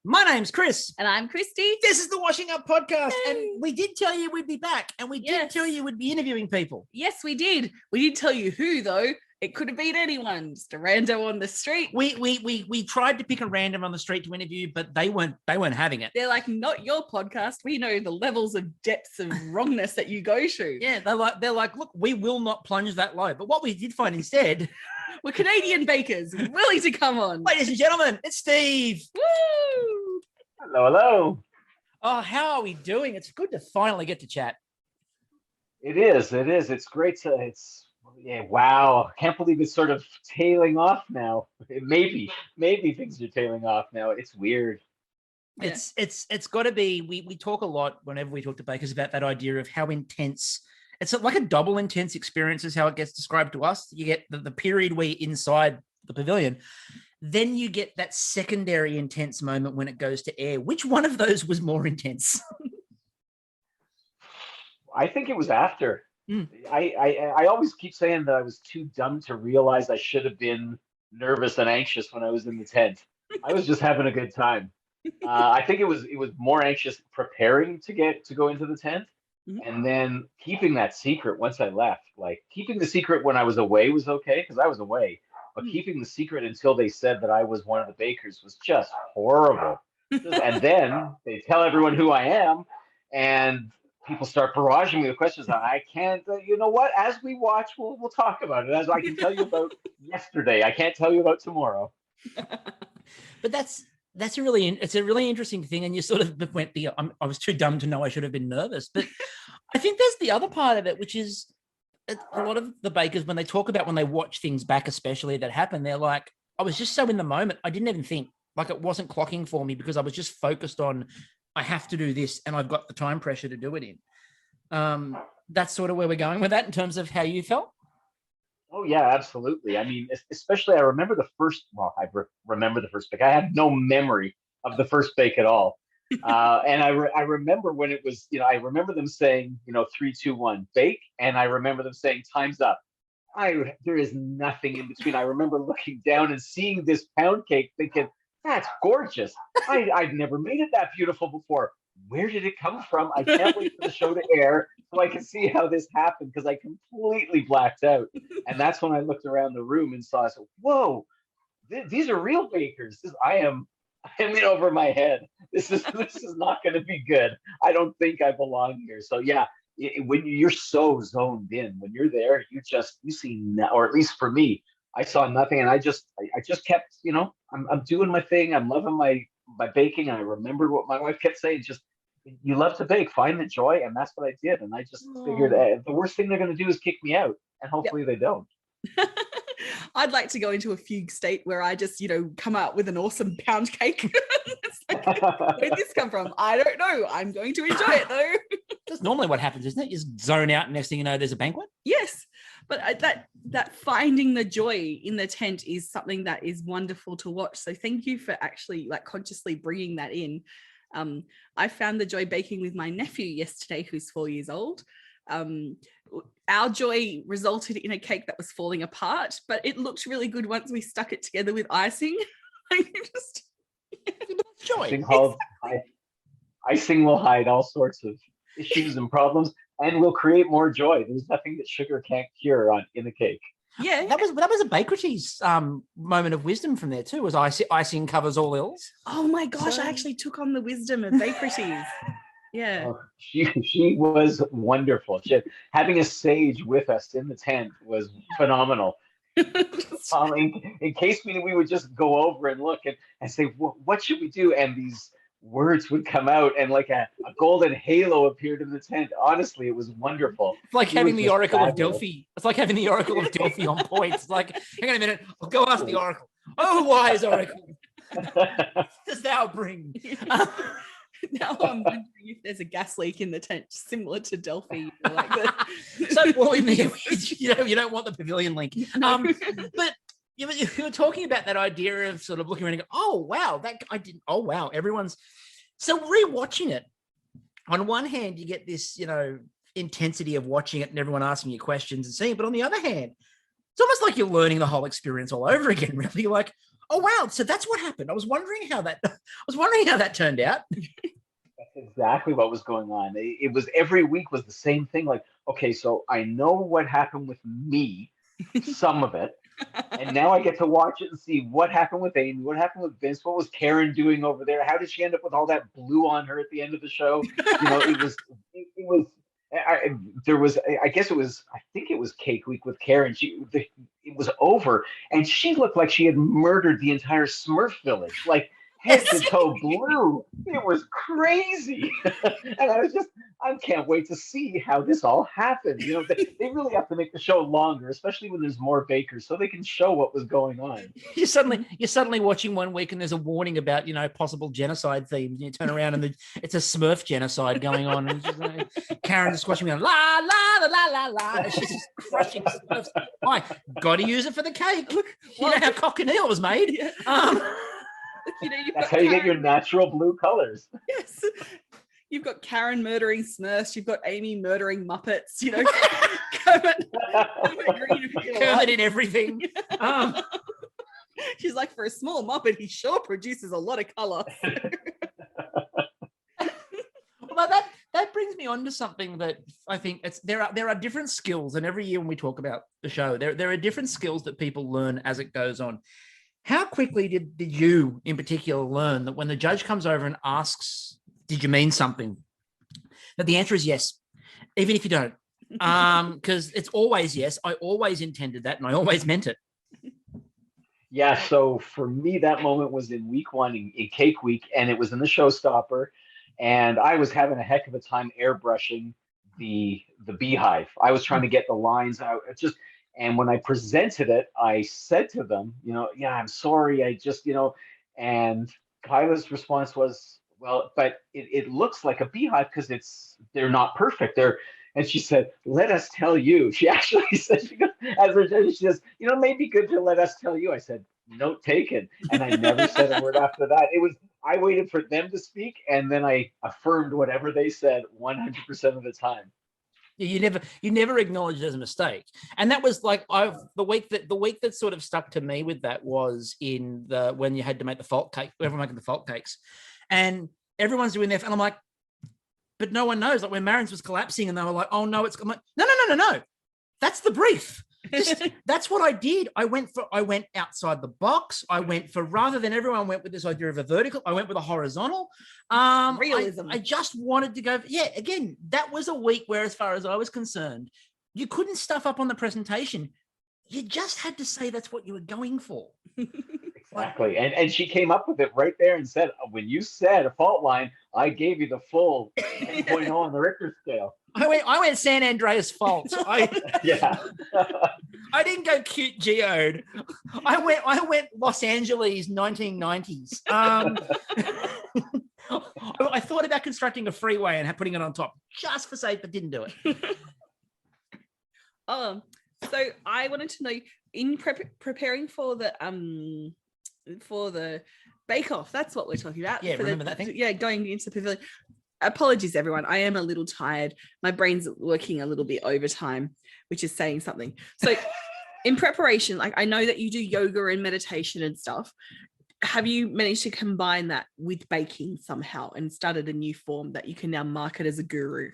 My name's Chris. And I'm Kristie. This is the Washing Up Podcast. Yay. And we did tell you we'd be back. And we did tell you we'd be interviewing people. Yes, we did. We didn't tell you who, though. It could have been anyone, just a rando on the street. We tried to pick a random on the street to interview, but they weren't having it. They're like, not your podcast. We know the levels of depths of wrongness that you go through. Yeah, they're like, look, we will not plunge that low. But what we did find instead, we're Canadian bakers willing to come on. Ladies and gentlemen, it's Steve. Woo! Hello. Oh, how are we doing? It's good to finally get to chat. It is. It's great wow. Can't believe it's sort of tailing off now. Maybe things are tailing off now. It's weird. Yeah. It's got to be. We talk a lot whenever we talk to bakers about that idea of how intense. It's like a double intense experience is how it gets described to us. You get the period where you're inside the pavilion. Then you get that secondary intense moment when it goes to air. Which one of those was more intense? I think it was after. I always keep saying that I was too dumb to realize I should have been nervous and anxious when I was in the tent. I was just having a good time. I think it was more anxious preparing to go into the tent, and then keeping that secret once I left. Like keeping the secret when I was away was okay because I was away, but keeping the secret until they said that I was one of the bakers was just horrible. And then they tell everyone who I am, and people start barraging me with questions. I can't, you know what? As we watch, we'll talk about it. As I can tell you about yesterday, I can't tell you about tomorrow. But it's a really interesting thing. And you sort of went, I was too dumb to know I should have been nervous. But I think there's the other part of it, which is a lot of the bakers, when they talk about when they watch things back, especially that happen, they're like, I was just so in the moment. I didn't even think, like it wasn't clocking for me because I was just focused on, I have to do this and I've got the time pressure to do it in. That's sort of where we're going with that in terms of how you felt. Oh yeah, absolutely. I mean, especially I remember the first, remember the first bake. I had no memory of the first bake at all. And I remember when it was, I remember them saying, 3, 2, 1, bake. And I remember them saying, time's up. There is nothing in between. I remember looking down and seeing this pound cake thinking, that's gorgeous. I've never made it that beautiful before. Where did it come from? I can't wait for the show to air so I can see how this happened because I completely blacked out. And that's when I looked around the room and saw, I said, whoa, these are real bakers. I am in over my head. This is not going to be good. I don't think I belong here. So yeah, when you're so zoned in, when you're there, you see, or at least for me, I saw nothing, and I just kept, I'm doing my thing. I'm loving my baking. And I remembered what my wife kept saying, just, you love to bake, find the joy. And that's what I did. And I just figured the worst thing they're going to do is kick me out. And hopefully they don't. I'd like to go into a fugue state where I just, come out with an awesome pound cake. It's like, where'd this come from? I don't know. I'm going to enjoy it though. That's normally what happens, isn't it? You just zone out and next thing you know, there's a banquet. Yes. But that finding the joy in the tent is something that is wonderful to watch. So thank you for actually consciously bringing that in. I found the joy baking with my nephew yesterday, who's 4 years old. Our joy resulted in a cake that was falling apart, but it looked really good once we stuck it together with icing. Joy. Icing will hide all sorts of issues and problems, and will create more joy. There's nothing that sugar can't cure in a cake. Yeah, that was a Bakerty's moment of wisdom from there too. Was icing covers all ills? Oh my gosh, I actually took on the wisdom of Bakerty's. Yeah. Oh, she was wonderful. Having a sage with us in the tent was phenomenal. In case we would just go over and look and say, what should we do? And these words would come out and like a golden halo appeared in the tent. Honestly, it was wonderful. It's like having the Oracle of Delphi. It's like having the Oracle of Delphi on point. It's like, hang on a minute, I'll go ask the Oracle. Oh, wise Oracle, what does thou bring? Now I'm wondering if there's a gas leak in the tent similar to Delphi. You don't want the pavilion link. But you were talking about that idea of sort of looking around and go, oh, wow, everyone's... So rewatching it, on one hand, you get this, intensity of watching it and everyone asking you questions and seeing it. But on the other hand, it's almost like you're learning the whole experience all over again, really. Like, Oh wow! So that's what happened. I was wondering how that turned out. That's exactly what was going on. It was every week was the same thing. Like, okay, so I know what happened with me, some of it, and now I get to watch it and see what happened with Amy, what happened with Vince, what was Karen doing over there? How did she end up with all that blue on her at the end of the show? You know, it was. There was, I guess it was, I think it was Cake Week with Karen. It was over, and she looked like she had murdered the entire Smurf village, like head to toe blue. It was crazy, and I can't wait to see how this all happened. You know, they really have to make the show longer, especially when there's more bakers, so they can show what was going on. You're suddenly watching one week, and there's a warning about possible genocide themes. And you turn around, and it's a Smurf genocide going on, and Karen just watching me going, la la la la la la. She's just crushing Smurfs. I got to use it for the cake. Look, you know how cochineal was made. That's how you get your natural blue colors. Yes. You've got Karen murdering Smurfs. You've got Amy murdering Muppets. You know, Kermit in everything. She's like, for a small Muppet, he sure produces a lot of color. Well, that brings me on to something that I think there are different skills, and every year when we talk about the show, there are different skills that people learn as it goes on. How quickly did you, in particular, learn that when the judge comes over and asks, did you mean something? That the answer is yes, even if you don't. Because it's always yes. I always intended that, and I always meant it. Yeah, so for me, that moment was in week one, in Cake Week, and it was in the Showstopper, and I was having a heck of a time airbrushing the beehive. I was trying to get the lines out. And when I presented it, I said to them, yeah, I'm sorry. And Kyla's response was, well, but it looks like a beehive because they're not perfect. And she said, let us tell you. She actually said, she says, it may be good to let us tell you. I said, note taken. And I never said a word after that. I waited for them to speak, and then I affirmed whatever they said 100% of the time. You never acknowledged it as a mistake. And that was like the week that sort of stuck to me with that was when you had to make the fault cake, everyone making the fault cakes, and everyone's doing their, and I'm like, but no one knows. Like when Marion's was collapsing, and they were like, oh no, I'm like, no. That's the brief. That's what I did. I went outside the box. I went for, rather than everyone went with this idea of a vertical, I went with a horizontal. Realism. I just wanted to go. Yeah, again, that was a week where, as far as I was concerned, you couldn't stuff up on the presentation. You just had to say that's what you were going for. Exactly. And she came up with it right there and said, when you said a fault line, I gave you the full 10.0 on the Richter scale. I went San Andreas fault. Yeah. I didn't go cute geode. I went Los Angeles 1990s. I thought about constructing a freeway and putting it on top just for safe, but didn't do it. So I wanted to know, in preparing for the Bake Off, that's what we're talking about. Yeah, remember that thing? Yeah, going into the pavilion. Apologies, everyone. I am a little tired. My brain's working a little bit overtime, which is saying something. So in preparation, like, I know that you do yoga and meditation and stuff. Have you managed to combine that with baking somehow and started a new form that you can now market as a guru?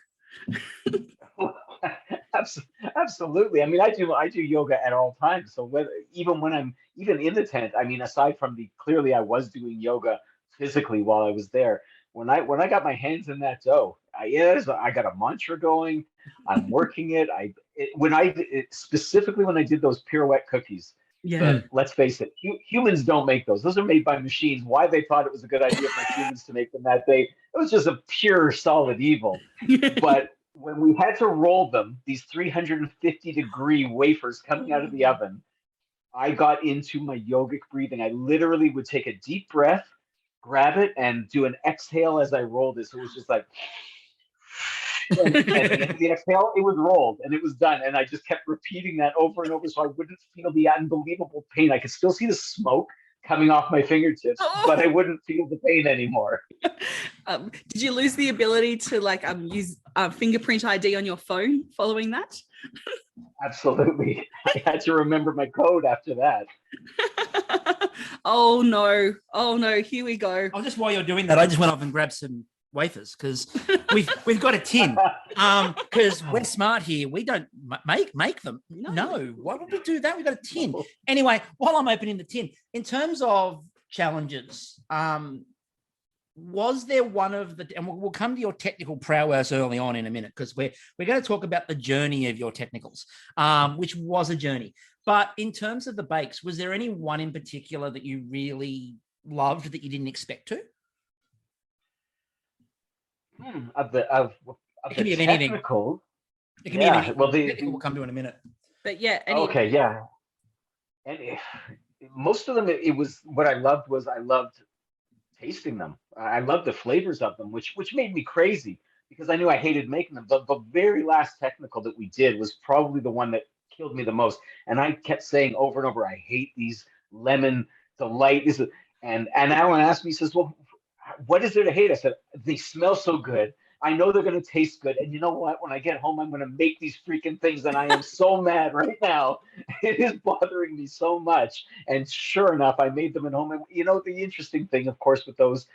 Absolutely. I mean, I do yoga at all times. So even when I'm in the tent, I mean, aside from clearly I was doing yoga physically while I was there. When I got my hands in that dough, I got a mantra going. I'm working it. Specifically when I did those pirouette cookies. Yeah. Let's face it, humans don't make those. Those are made by machines. Why they thought it was a good idea for humans to make them that day, it was just a pure solid evil. But when we had to roll them, these 350-degree wafers coming out of the oven, I got into my yogic breathing. I literally would take a deep breath, grab it, and do an exhale as I rolled it. So it was just like, and at the end of the exhale, it was rolled and it was done. And I just kept repeating that over and over so I wouldn't feel the unbelievable pain. I could still see the smoke coming off my fingertips, Oh. but I wouldn't feel the pain anymore. Did you lose the ability to like use fingerprint ID on your phone following that? Absolutely. I had to remember my code after that. Oh no, here we go. Oh, just while you're doing that, I just went off and grabbed some wafers because we've got a tin. Because we're smart here. We don't make them. No. Why would we do that? We've got a tin. Anyway, while I'm opening the tin, in terms of challenges, was there one of the, and we'll come to your technical prowess early on in a minute, because we're going to talk about the journey of your technicals, which was a journey. But in terms of the bakes, was there any one in particular that you really loved that you didn't expect to? Of the technical. It can be anything. Well, we'll come to in a minute. But yeah. Okay, yeah. And most of them, it was what I loved was I loved tasting them. I loved the flavors of them, which made me crazy because I knew I hated making them. But the very last technical that we did was probably the one that killed me the most. And I kept saying over and over, I hate these lemon delight. And Alan asked me, he says, well, what is there to hate? I said, they smell so good. I know they're going to taste good. And you know what? When I get home, I'm going to make these freaking things. And I am so mad right now. It is bothering me so much. And sure enough, I made them at home. And you know, the interesting thing, of course, with those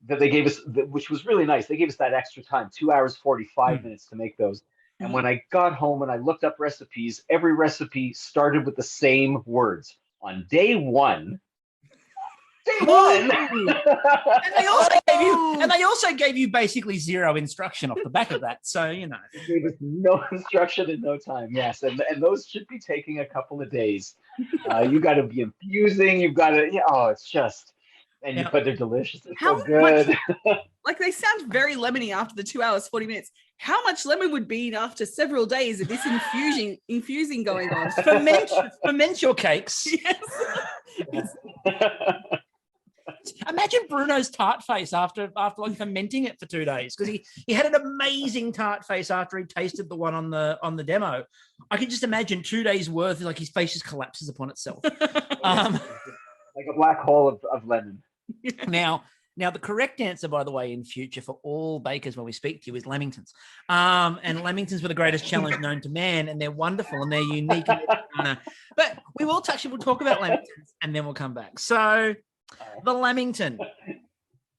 that they gave us, which was really nice, they gave us that extra time, 2 hours, 45 minutes to make those. And when I got home and I looked up recipes, every recipe started with the same words. On day one, and they also gave you basically zero instruction off the back of that. So, you know. They gave us no instruction in no time. Yes. And those should be taking a couple of days. You got to be infusing. You've got to, it's just, but they're delicious. They're so good. Like they sound very lemony after the 2 hours, 40 minutes. How much lemon would be after several days of this infusing going on? Ferment your cakes. Yes. Imagine Bruno's tart face after like fermenting it for 2 days, because he had an amazing tart face after he tasted the one on the demo. I can just imagine 2 days worth, like his face just collapses upon itself. Like a black hole of lemon. Now, the correct answer, by the way, in future for all bakers when we speak to you is Lamingtons. And Lamingtons were the greatest challenge known to man, and they're wonderful and they're unique. But we'll talk about Lamingtons and then we'll come back. So, the Lamington.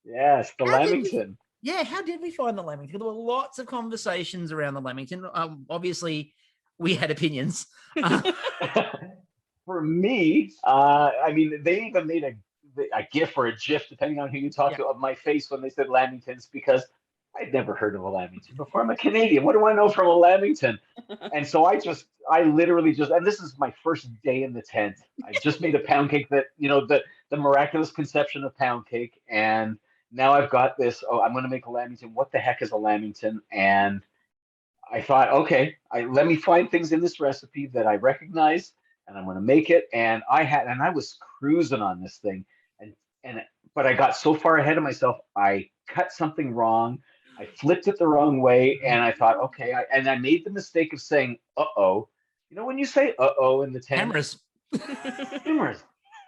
Yes, the Lamington. How did we find the Lamington? There were lots of conversations around the Lamington. Obviously, we had opinions. For me, I mean, they even made a GIF or a GIF, depending on who you talk to, of my face when they said Lamingtons, because I'd never heard of a Lamington before. I'm a Canadian. What do I know from a Lamington? And so I literally just, and this is my first day in the tent. I just made a pound cake that, the miraculous conception of pound cake. And now I've got this, I'm going to make a Lamington. What the heck is a Lamington? And I thought, okay, let me find things in this recipe that I recognize, and I'm going to make it. And I was cruising on this thing. But I got so far ahead of myself, I cut something wrong. I flipped it the wrong way, and I thought, okay. I made the mistake of saying, "Uh-oh." You know when you say "uh-oh" in the tent? Cameras.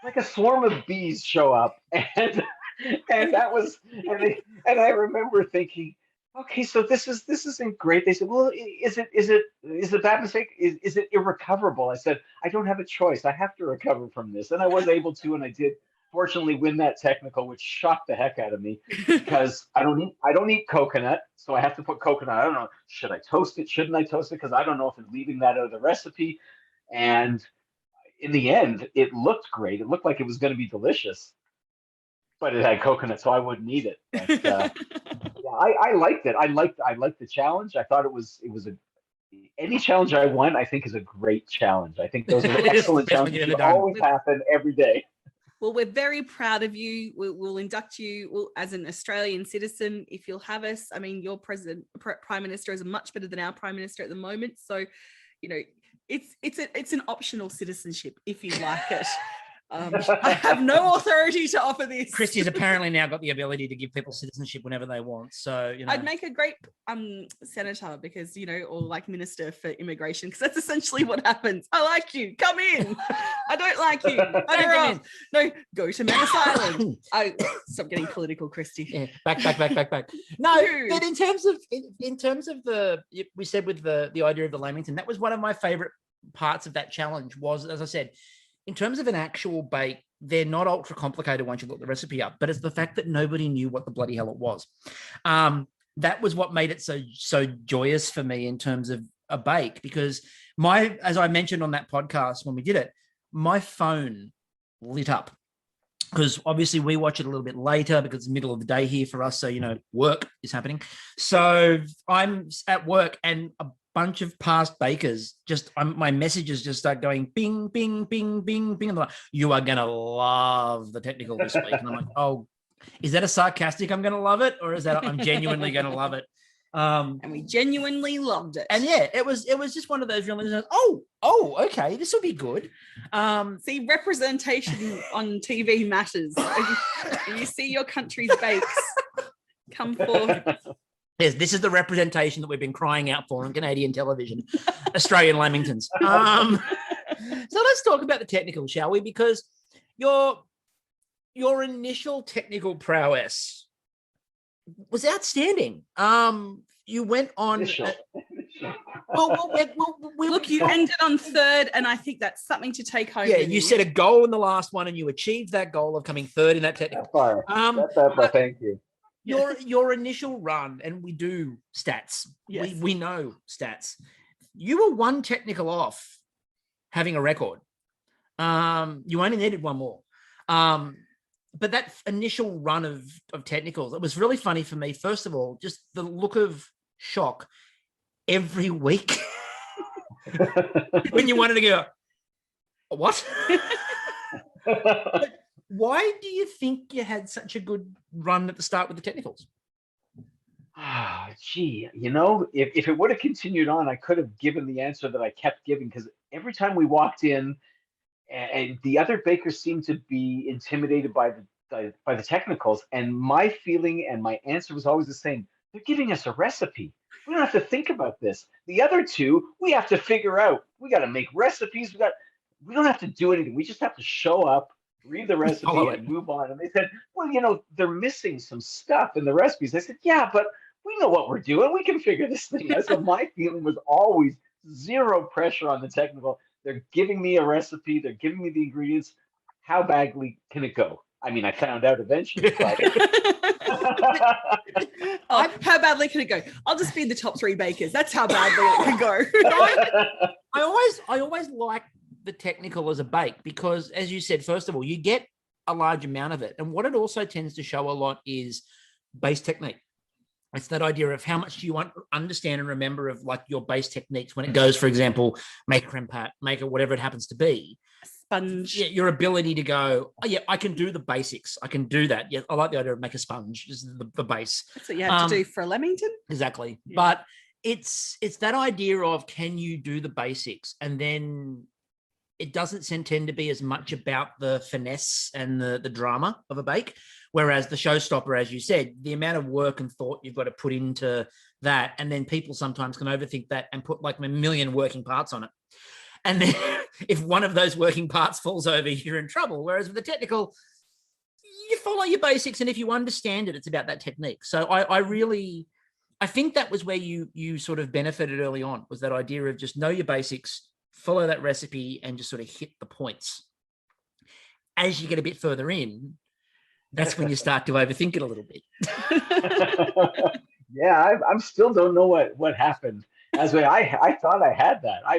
Like a swarm of bees show up, and that was, and I remember thinking, okay, so this isn't great. They said, well, is it that mistake? Is it irrecoverable? I said, I don't have a choice. I have to recover from this, and I was able to, and I did. Fortunately, win that technical, which shocked the heck out of me, because I don't eat coconut, so I have to put coconut. I don't know, should I toast it? Shouldn't I toast it? Because I don't know if I'm leaving that out of the recipe. And in the end, it looked great. It looked like it was going to be delicious, but it had coconut, so I wouldn't eat it. But, I liked it. I liked the challenge. I thought it was any challenge I won, I think, is a great challenge. I think those are excellent challenges that always happen every day. Well, we're very proud of you. We'll induct you as an Australian citizen if you'll have us. I mean, your prime minister is much better than our prime minister at the moment. So, it's an optional citizenship if you like it. I have no authority to offer this. Kristie's apparently now got the ability to give people citizenship whenever they want. So, you know. I'd make a great senator because, or like minister for immigration, because that's essentially what happens. I like you. Come in. I don't like you. No, go to Manus Island. Stop getting political, Kristie. Yeah, back. No, but in terms of we said with the idea of the Lamington, that was one of my favorite parts of that challenge was, as I said, in terms of an actual bake, they're not ultra complicated once you look the recipe up, but it's the fact that nobody knew what the bloody hell it was. That was what made it so joyous for me in terms of a bake, because as I mentioned on that podcast when we did it, my phone lit up because obviously we watch it a little bit later because it's the middle of the day here for us. So, work is happening. So I'm at work and a bunch of past bakers, my messages just start going bing, bing, bing, bing, bing. And they're like, you are going to love the technical this week. And I'm like, oh, is that a sarcastic I'm going to love it? Or is that I'm genuinely going to love it? And we genuinely loved it. And yeah, it was just one of those realizations. Oh, okay, this will be good. See, representation on TV matters. You see your country's bakes come forth. Yes, this is the representation that we've been crying out for on Canadian television, Australian Lamingtons. So let's talk about the technical, shall we? Because your initial technical prowess was outstanding. You went on. Look, you ended on third, and I think that's something to take home. Yeah, you set a goal in the last one, and you achieved that goal of coming third in that technical. Thank you. Your initial run, and we do stats. Yes. We know stats. You were one technical off having a record. You only needed one more. But that initial run of technicals, it was really funny for me. First of all, just the look of shock every week when you wanted to go, what? But why do you think you had such a good run at the start with the technicals? Gee, if it would have continued on, I could have given the answer that I kept giving, because every time we walked in, and the other bakers seemed to be intimidated by the technicals, and my feeling and my answer was always the same. They're giving us a recipe. We don't have to think about this. The other two, we have to figure out. We got to make recipes. We don't have to do anything. We just have to show up, read the recipe, and move on. And they said, well, they're missing some stuff in the recipes. I said, yeah, but we know what we're doing. We can figure this thing out. So my feeling was always zero pressure on the technical. They're giving me a recipe. They're giving me the ingredients. How badly can it go? I mean, I found out eventually. But... how badly can it go? I'll just be in the top 3 bakers. That's how badly it can go. I always like the technical as a bake because, as you said, first of all, you get a large amount of it. And what it also tends to show a lot is base technique. It's that idea of how much do you understand and remember of like your base techniques when it goes, for example, make a creme pat, make it whatever it happens to be. Sponge. Yeah, your ability to go, oh yeah, I can do the basics. I can do that. Yeah, I like the idea of make a sponge, just the base. That's what you have to do for a Lamington. Exactly. Yeah. But it's that idea of can you do the basics, and then it doesn't tend to be as much about the finesse and the drama of a bake. Whereas the showstopper, as you said, the amount of work and thought you've got to put into that, and then people sometimes can overthink that and put like a million working parts on it. And then if one of those working parts falls over, you're in trouble. Whereas with the technical, you follow your basics, and if you understand it, it's about that technique. So I think that was where you sort of benefited early on, was that idea of just know your basics, follow that recipe, and just sort of hit the points. As you get a bit further in, that's when you start to overthink it a little bit. Yeah, I still don't know what happened. I thought I had that. I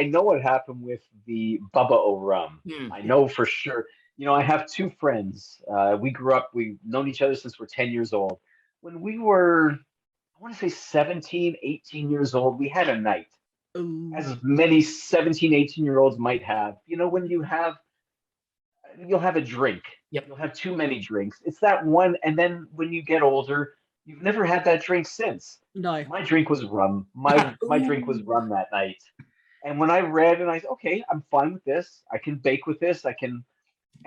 know what happened with the Bubba rum. I know for sure. I have 2 friends. We've known each other since we're 10 years old. When we were, I want to say 17, 18 years old, we had a night. Ooh. As many 17, 18-year-olds might have. When you'll have a drink. Yep. You'll have too many drinks. It's that one, and then when you get older, you've never had that drink since. No. My drink was rum. My drink was rum that night. And when I read and I said, okay, I'm fine with this. I can bake with this. And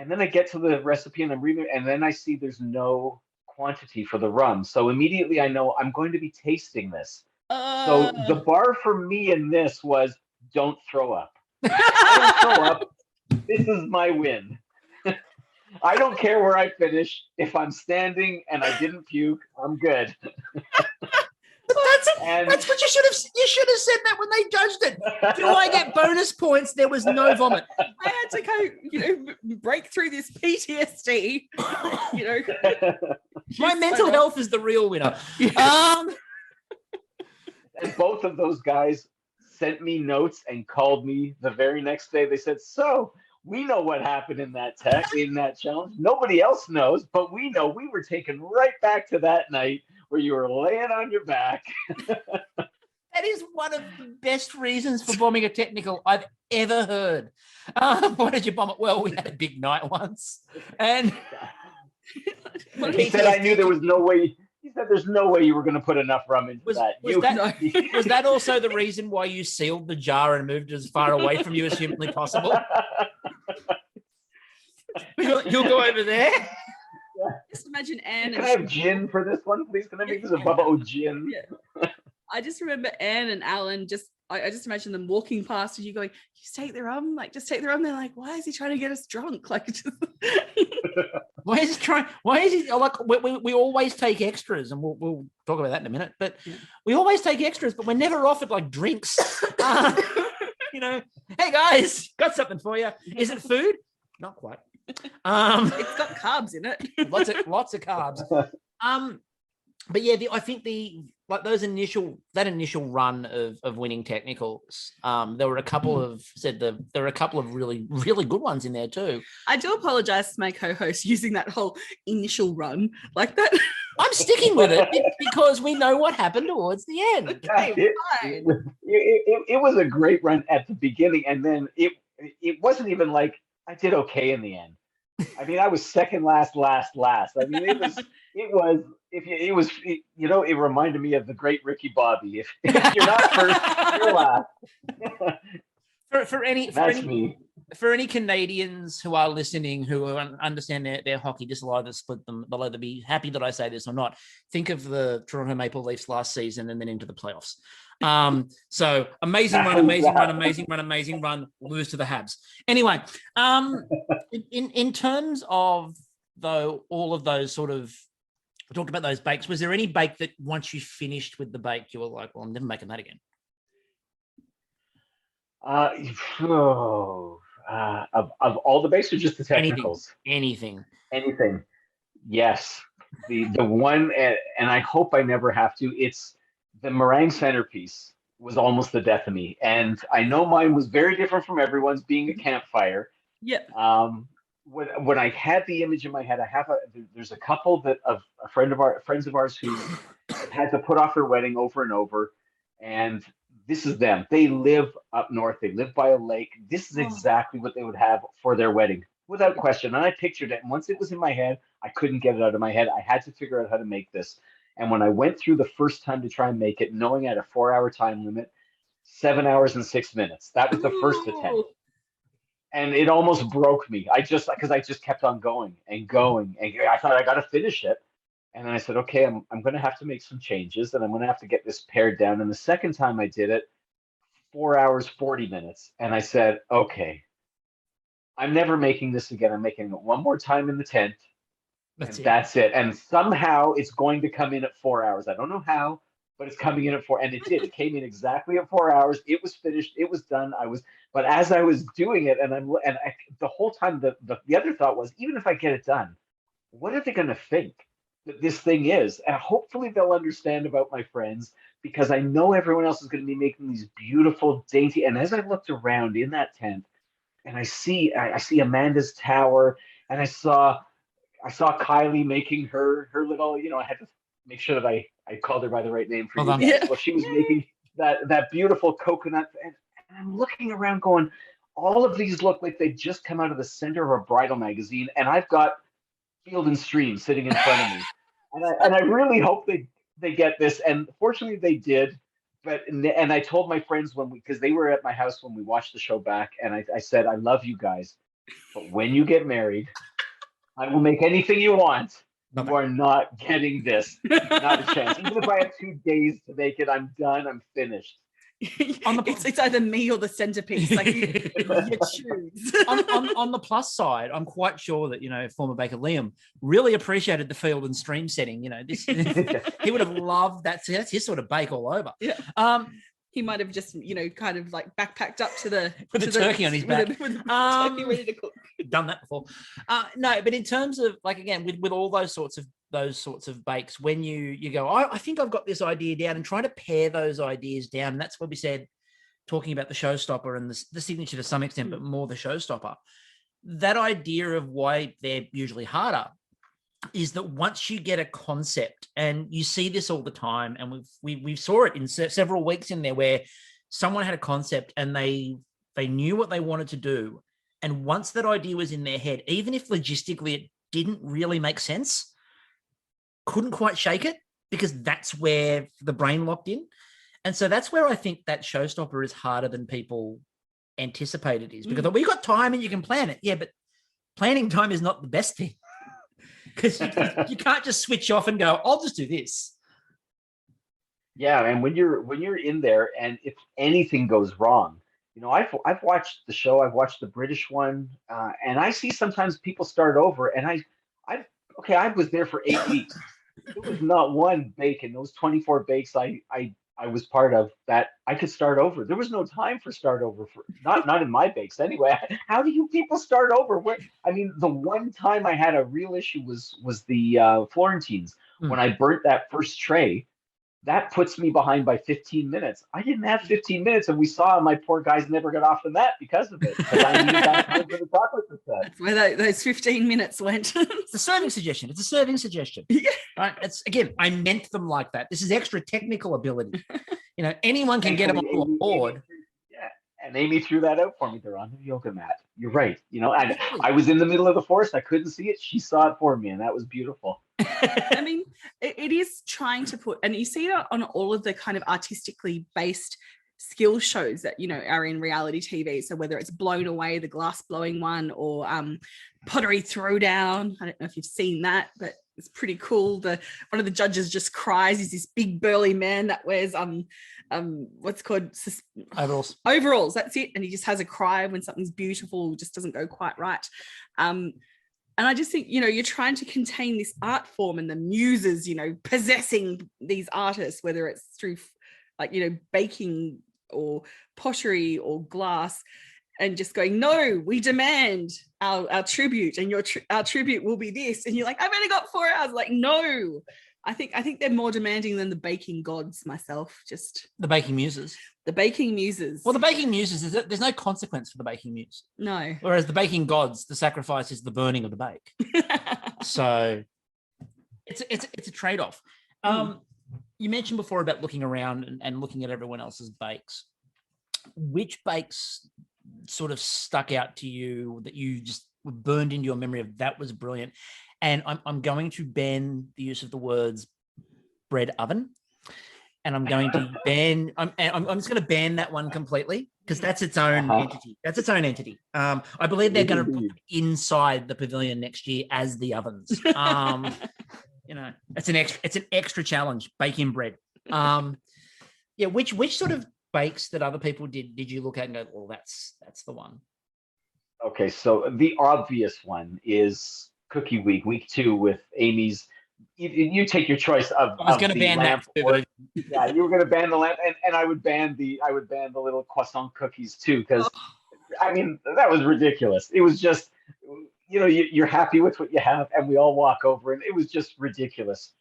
then I get to the recipe and I'm reading it, and then I see there's no quantity for the rum. So immediately I know I'm going to be tasting this. So the bar for me in this was don't throw up. Don't throw up. This is my win. I don't care where I finish. If I'm standing and I didn't puke, I'm good. That's what you should have. You should have said that when they judged it. Do I get bonus points? There was no vomit. I had to go, break through this PTSD. My mental health is the real winner. And both of those guys sent me notes and called me the very next day. They said, "So we know what happened in that challenge. Nobody else knows, but we know we were taken right back to that night where you were laying on your back." That is one of the best reasons for bombing a technical I've ever heard. Why did you bomb it? Well, we had a big night once. And he said, I knew there was no way. He said, there's no way you were going to put enough rum into that. Was that also the reason why you sealed the jar and moved it as far away from you as humanly possible? You'll go over there. Just imagine Anne. Can I have gin for this one, please? Can I make this a Bubba O gin? Yeah. I just remember Anne and Alan I just imagine them walking past and you going, just take the rum, just take the rum. They're like, why is he trying to get us drunk? Why is he like, we always take extras, and we'll talk about that in a minute, but we always take extras, but we're never offered like drinks. Hey guys, got something for you. Is it food? Not quite. It's got carbs in it. lots of carbs. But yeah, I think that initial run of winning technicals, there were a couple of really, really good ones in there too. I do apologize to my co-host using that whole initial run like that. I'm sticking with it because we know what happened towards the end. Okay, it was a great run at the beginning, and then it wasn't even like I did okay in the end. I mean, I was second last. I mean, it reminded me of the great Ricky Bobby. If you're not first, you're last. For any Canadians who are listening who understand their hockey, just will either split them, they'll either be happy that I say this or not. Think of the Toronto Maple Leafs last season and then into the playoffs. So amazing run, lose to the Habs. Anyway, in terms of though all of those sort of, we talked about those bakes, was there any bake that once you finished with the bake you were like, well, I'm never making that again? Of all the bakes or just the technicals? Anything. Yes. The one, and I hope I never have to, it's the meringue centerpiece was almost the death of me. And I know mine was very different from everyone's, being a campfire. Yeah. When I had the image in my head, there's a couple of friends of ours who had to put off their wedding over and over. And this is them. They live up north. They live by a lake. This is exactly what they would have for their wedding, without question. And I pictured it. And once it was in my head, I couldn't get it out of my head. I had to figure out how to make this. And when I went through the first time to try and make it, knowing I had a 4-hour time limit, 7 hours and 6 minutes. That was the first attempt. And it almost broke me. Because I just kept on going. And I thought I got to finish it. And then I said, okay, I'm going to have to make some changes, and I'm going to have to get this pared down. And the second time I did it, 4 hours, 40 minutes. And I said, okay, I'm never making this again. I'm making it one more time in the tent. That's it. And somehow it's going to come in at 4 hours. I don't know how, but it's coming in at 4. And it did. It came in exactly at 4 hours. It was finished. It was done. But as I was doing it, the whole time, the other thought was, even if I get it done, what are they going to think that this thing is? And hopefully they'll understand about my friends, because I know everyone else is going to be making these beautiful, dainty. And as I looked around in that tent, and I see Amanda's tower, and I saw Kylie making her little, I had to make sure that I called her by the right name for you. Yeah. Well, she was making that beautiful coconut, and I'm looking around going, all of these look like they just come out of the center of a bridal magazine, and I've got Field and Stream sitting in front of me. And I really hope they get this. And fortunately they did. and I told my friends because they were at my house when we watched the show back, and I said, I love you guys, but when you get married, I will make anything you want. You are not getting this. Not a chance. Even if I have 2 days to make it, I'm done. I'm finished. It's either me or the centerpiece. Like you choose. on the plus side, I'm quite sure that, you know, former baker Liam really appreciated the field and stream setting. You know, this he would have loved that. So that's his sort of bake all over. Yeah. He might have just, you know, kind of like backpacked up to the with the turkey on his back. With the turkey ready to cook. Done that before. No, but in terms of, like, again, with all those sorts of bakes, when you go, I think I've got this idea down, and trying to pair those ideas down. And that's what we said, talking about the showstopper and the signature to some extent, but more the showstopper. That idea of why they're usually harder is that once you get a concept, and you see this all the time, and we saw it in several weeks in there, where someone had a concept and they knew what they wanted to do, and once that idea was in their head, even if logistically it didn't really make sense, couldn't quite shake it, because that's where the brain locked in. And so that's where I think that showstopper is harder than people anticipate it is, because we got time and you can plan it. Yeah, but planning time is not the best thing. Because you can't just switch off and go, I'll just do this. Yeah, and when you're in there, and if anything goes wrong, you know, I've watched the show, I've watched the British one, and I see sometimes people start over, and I was there for 8 weeks. There was not one bake in those 24 bakes I was part of that I could start over. There was no time for start over, for not in my bakes anyway. How do you people start over? I mean, the one time I had a real issue was the Florentines. When I burnt that first tray. That puts me behind by 15 minutes. I didn't have 15 minutes, and we saw my poor guys never got off the mat because of it. Because I needed that time for the chocolate to set. That's where those 15 minutes went. It's a serving suggestion. It's a serving suggestion. Yeah. Right? It's, again, I meant them like that. This is extra technical ability. You know, anyone can get them onto a board. And Amy threw that out for me. They're on the yoga mat. You're right. You know, and I was in the middle of the forest. I couldn't see it. She saw it for me, and that was beautiful. I mean, it is trying to put, and you see it on all of the kind of artistically based skill shows that, you know, are in reality TV. So whether it's Blown Away, the glass blowing one, or Pottery Throwdown. I don't know if you've seen that, but it's pretty cool. One of the judges just cries. He's this big burly man that wears what's called overalls. That's it. And he just has a cry when something's beautiful, just doesn't go quite right. And I just think, you know, you're trying to contain this art form and the muses, you know, possessing these artists, whether it's through, like, you know, baking or pottery or glass, and just going, no, we demand our tribute, and our tribute will be this. And you're like, I've only got 4 hours. Like, no. I think they're more demanding than the baking gods myself. Just the baking muses. The baking muses. Well, the baking muses is that there's no consequence for the baking muse. No. Whereas the baking gods, the sacrifice is the burning of the bake. So it's a trade-off. You mentioned before about looking around and looking at everyone else's bakes. Which bakes sort of stuck out to you that you just were burned into your memory of that was brilliant? And I'm going to ban the use of the words bread oven, and I'm going to ban. I'm just going to ban that one completely, because that's its own entity. That's its own entity. I believe they're going to put them inside the pavilion next year as the ovens. You know, it's an extra challenge. Baking bread. Yeah. Which sort of bakes that other people did you look at and go, well, that's the one? Okay, so the obvious one is Cookie Week 2 with Amy's. You take your choice of. I was going to ban that. Yeah, you were going to ban the lamp, and I would ban the little croissant cookies too, because I mean, that was ridiculous. It was just, you know, you're happy with what you have, and we all walk over, and it was just ridiculous.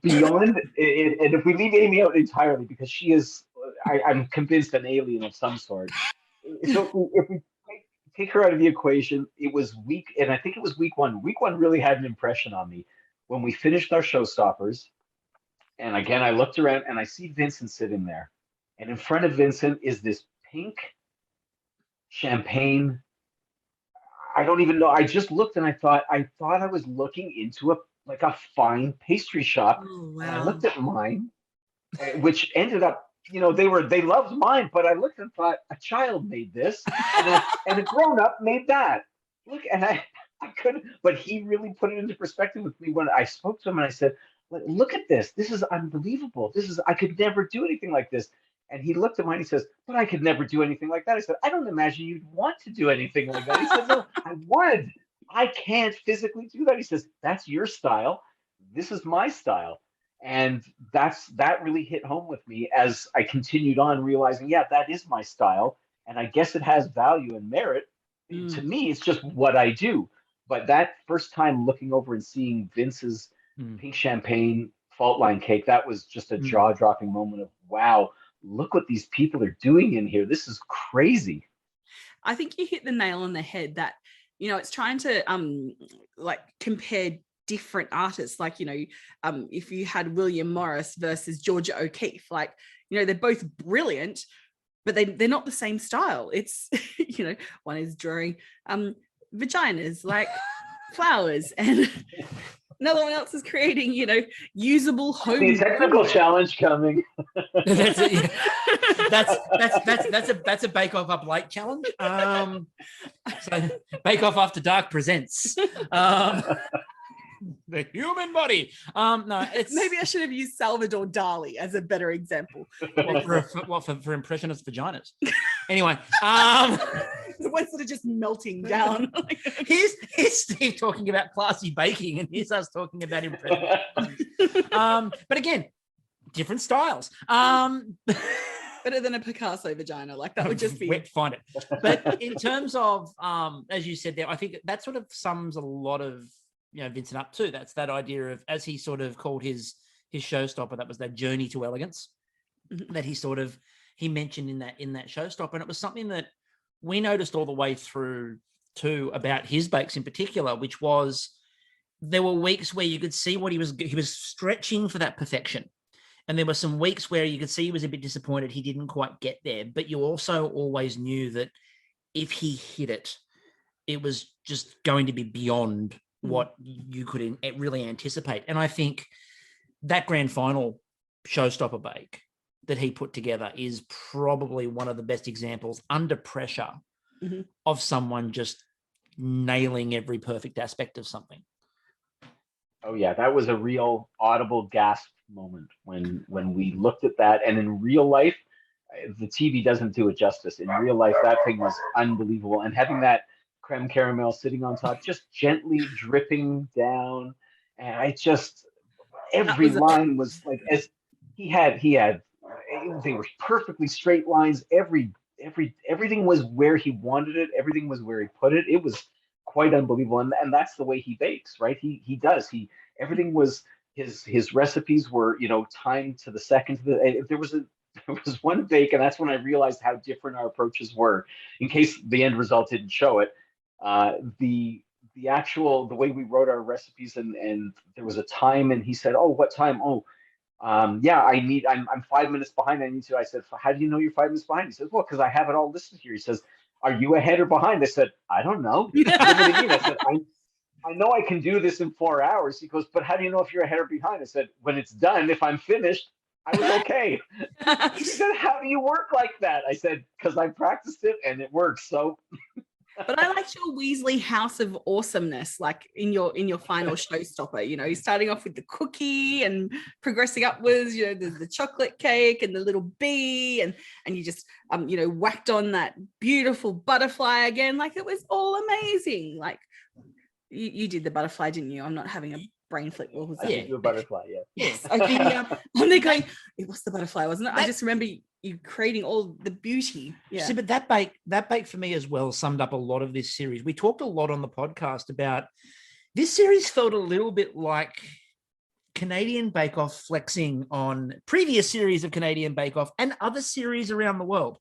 Beyond it, and if we leave Amy out entirely, because she is, I'm convinced, an alien of some sort. So if we take her out of the equation, it was and I think it was week 1. Week 1 really had an impression on me when we finished our showstoppers. And again, I looked around and I see Vincent sitting there, and in front of Vincent is this pink champagne. I don't even know. I just looked and I thought I was looking into a fine pastry shop. Oh, wow. And I looked at mine, which ended up they loved mine, but I looked and thought a child made this, and a grown up made that. Look, and I couldn't, but he really put it into perspective with me when I spoke to him, and I said, "Look at this. This is unbelievable. I could never do anything like this." And he looked at mine. He says, "But I could never do anything like that." I said, "I don't imagine you'd want to do anything like that." He said, "No, I would. I can't physically do that." He says, "That's your style. This is my style." And that really hit home with me as I continued on realizing, yeah, that is my style. And I guess it has value and merit. To me, it's just what I do. But that first time looking over and seeing Vince's pink champagne fault line cake, that was just a jaw-dropping moment of, wow, look what these people are doing in here. This is crazy. I think you hit the nail on the head that, it's trying to like compare different artists. Like, if you had William Morris versus Georgia O'Keeffe, like, they're both brilliant, but they're not the same style. It's, one is drawing vaginas like flowers, and another one else is creating, usable home. The technical challenge coming. That's a Bake Off Up Late challenge. So Bake Off After Dark presents the human body. No, it's maybe I should have used Salvador Dali as a better example. For impressionist vaginas. Anyway, the ones that are just melting down. here's Steve talking about classy baking, and here's us talking about impressionist. But again, different styles. Better than a Picasso vagina. Like, that would just be find it. But in terms of, as you said there, I think that sort of sums a lot of Vincent up too. That's that idea of, as he sort of called his showstopper, that was that journey to elegance that he mentioned in that showstopper. And it was something that we noticed all the way through too about his bakes in particular, which was there were weeks where you could see what he was stretching for that perfection. And there were some weeks where you could see he was a bit disappointed he didn't quite get there. But you also always knew that if he hit it, it was just going to be beyond what you could really anticipate. And I think that grand final showstopper bake that he put together is probably one of the best examples under pressure of someone just nailing every perfect aspect of something. Oh yeah, that was a real audible gasp moment when we looked at that. And in real life, the TV doesn't do it justice. In real life, that thing was unbelievable. And having that creme caramel sitting on top, just gently dripping down. And every line was like, as he had, they were perfectly straight lines. Everything was where he wanted it. Everything was where he put it. It was quite unbelievable. And that's the way he bakes, right? Everything was, his recipes were, timed to the second. There was one bake, and that's when I realized how different our approaches were. In case the end result didn't show it, the way we wrote our recipes, and there was a time, and he said, "Oh, what time? Oh, yeah, I'm 5 minutes behind. I need to." I said, "How do you know you're 5 minutes behind?" He says, "Well, because I have it all listed here." He says, "Are you ahead or behind?" I said, "I don't know." What do you mean? I said, I know I can do this in 4 hours. He goes, "But how do you know if you're ahead or behind?" I said, "When it's done, if I'm finished, I was okay." He said, "How do you work like that?" I said, "Because I practiced it and it works." So But I liked your Weasley house of awesomeness, like in your final showstopper. You're starting off with the cookie and progressing upwards. The chocolate cake and the little bee, and you just whacked on that beautiful butterfly again. Like, it was all amazing. Like, you did the butterfly, didn't you? I'm not having a brain flick. What was that? I did do a butterfly, yeah. Yes. I'm there going, it was the butterfly, wasn't it? I just remember you creating all the beauty. Yeah. See, but that bake for me as well summed up a lot of this series. We talked a lot on the podcast about this series. Felt a little bit like Canadian Bake Off flexing on previous series of Canadian Bake Off and other series around the world,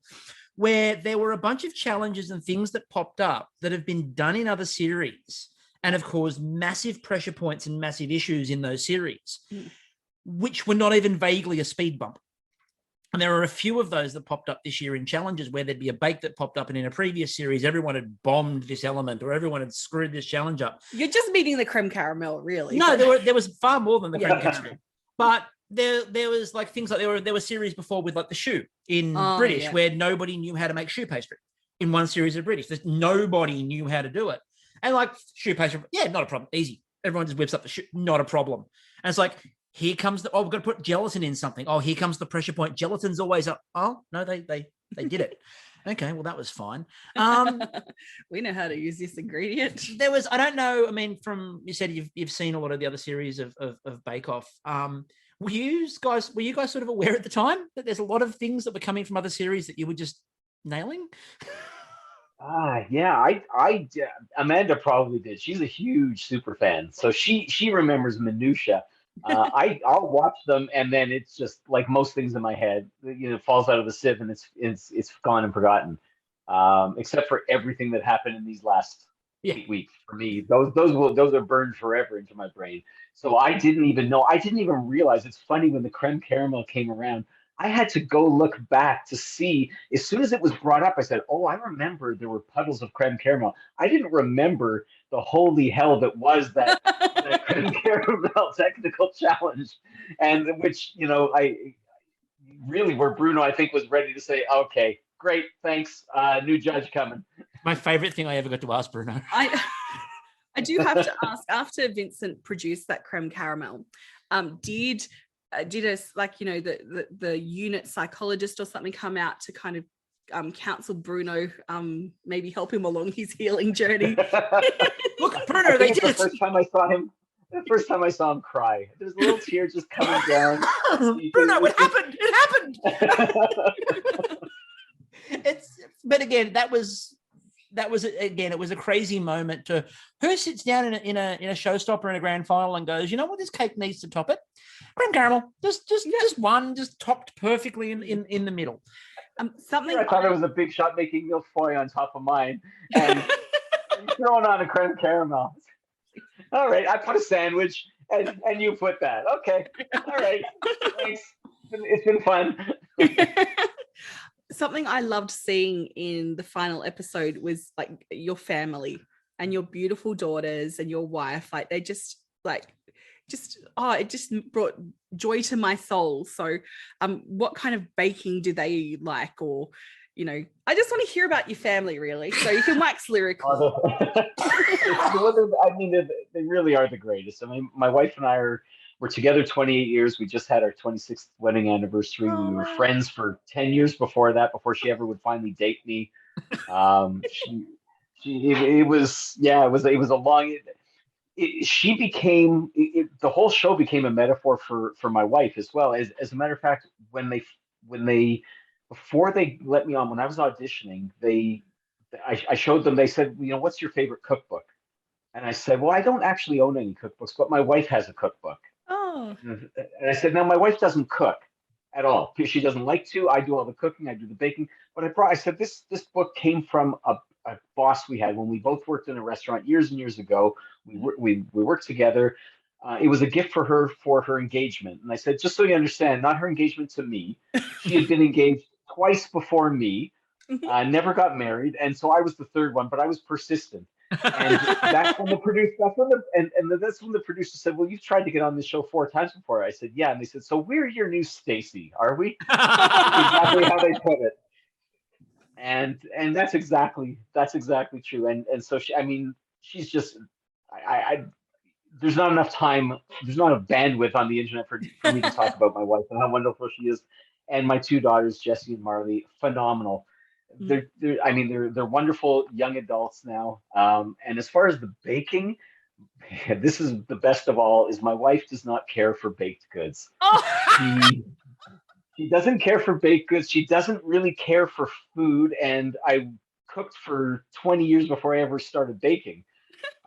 where there were a bunch of challenges and things that popped up that have been done in other series and have caused massive pressure points and massive issues in those series, which were not even vaguely a speed bump. And there are a few of those that popped up this year in challenges where there'd be a bake that popped up, and in a previous series, everyone had bombed this element or everyone had screwed this challenge up. You're just meeting the creme caramel, really. No, there was far more than the creme caramel. But there was like things like there were series before with like the shoe in British where nobody knew how to make shoe pastry. In one series of British, there's nobody knew how to do it. And like shoe pastry, yeah, not a problem. Easy. Everyone just whips up the shoe, not a problem. And it's like, here comes the, we've got to put gelatin in something. Oh, here comes the pressure point. Gelatin's always up. Oh, no, they did it. Okay, well, that was fine. We know how to use this ingredient. There was, I don't know, I mean, from, you said you've seen a lot of the other series of Bake Off. Were you guys sort of aware at the time that there's a lot of things that were coming from other series that you were just nailing? Yeah, I Amanda probably did. She's a huge super fan, so she remembers minutia. I'll watch them, and then it's just like most things in my head, it falls out of the sieve, and it's gone and forgotten. Except for everything that happened in these last 8 weeks for me. Those are burned forever into my brain. So I didn't even know. I didn't even realize. It's funny, when the creme caramel came around, I had to go look back to see. As soon as it was brought up, I said, "Oh, I remember there were puddles of creme caramel." I didn't remember the holy hell that was that creme caramel technical challenge, and which I really, where Bruno, I think, was ready to say, "Okay, great, thanks, new judge coming." My favorite thing I ever got to ask Bruno. I do have to ask, after Vincent produced that creme caramel, did us, like, the unit psychologist or something come out to kind of counsel Bruno, maybe help him along his healing journey? Look, Bruno, they did the first time I saw him cry, there's a little tear just coming down. Bruno, it happened. But again, that was again, it was a crazy moment. Who sits down in a showstopper in a grand final and goes, you know what, this cake needs to top it? Creme caramel, just one, just topped perfectly in the middle. Something I thought it was a big shot making milfoil on top of mine and throwing on a creme caramel. All right, I put a sandwich and you put that. Okay, all right, thanks. It's been fun. Something I loved seeing in the final episode was like your family and your beautiful daughters and your wife. Like, they just it just brought joy to my soul. So what kind of baking do they like? Or I just want to hear about your family, really, so you can wax lyrical. I mean, they really are the greatest. I mean, my wife and I we're together 28 years. We just had our 26th wedding anniversary. We were friends for 10 years before that, before she ever would finally date me. It was a long. The whole show became a metaphor for my wife as well. As a matter of fact, when they before they let me on, when I was auditioning, I showed them. They said, "What's your favorite cookbook?" And I said, "Well, I don't actually own any cookbooks, but my wife has a cookbook." Oh. And I said, "No, my wife doesn't cook at all. She doesn't like to. I do all the cooking. I do the baking." But I said, this book came from a boss we had when we both worked in a restaurant years and years ago. We worked together. It was a gift for her engagement. And I said, "Just so you understand, not her engagement to me. She had been engaged twice before me, never got married. And so I was the third one, but I was persistent." And that's when the producer said, "Well, you've tried to get on this show 4 times before." I said, "Yeah." And they said, "So we're your new Stacy, are we?" Exactly how they put it. And that's exactly true. And so she's just, there's not enough time, there's not enough bandwidth on the internet for me to talk about my wife and how wonderful she is. And my 2 daughters, Jessie and Marley, phenomenal. They're wonderful young adults now. And as far as the baking, this is the best of all, is my wife does not care for baked goods. She doesn't care for baked goods. She doesn't really care for food. And I cooked for 20 years before I ever started baking.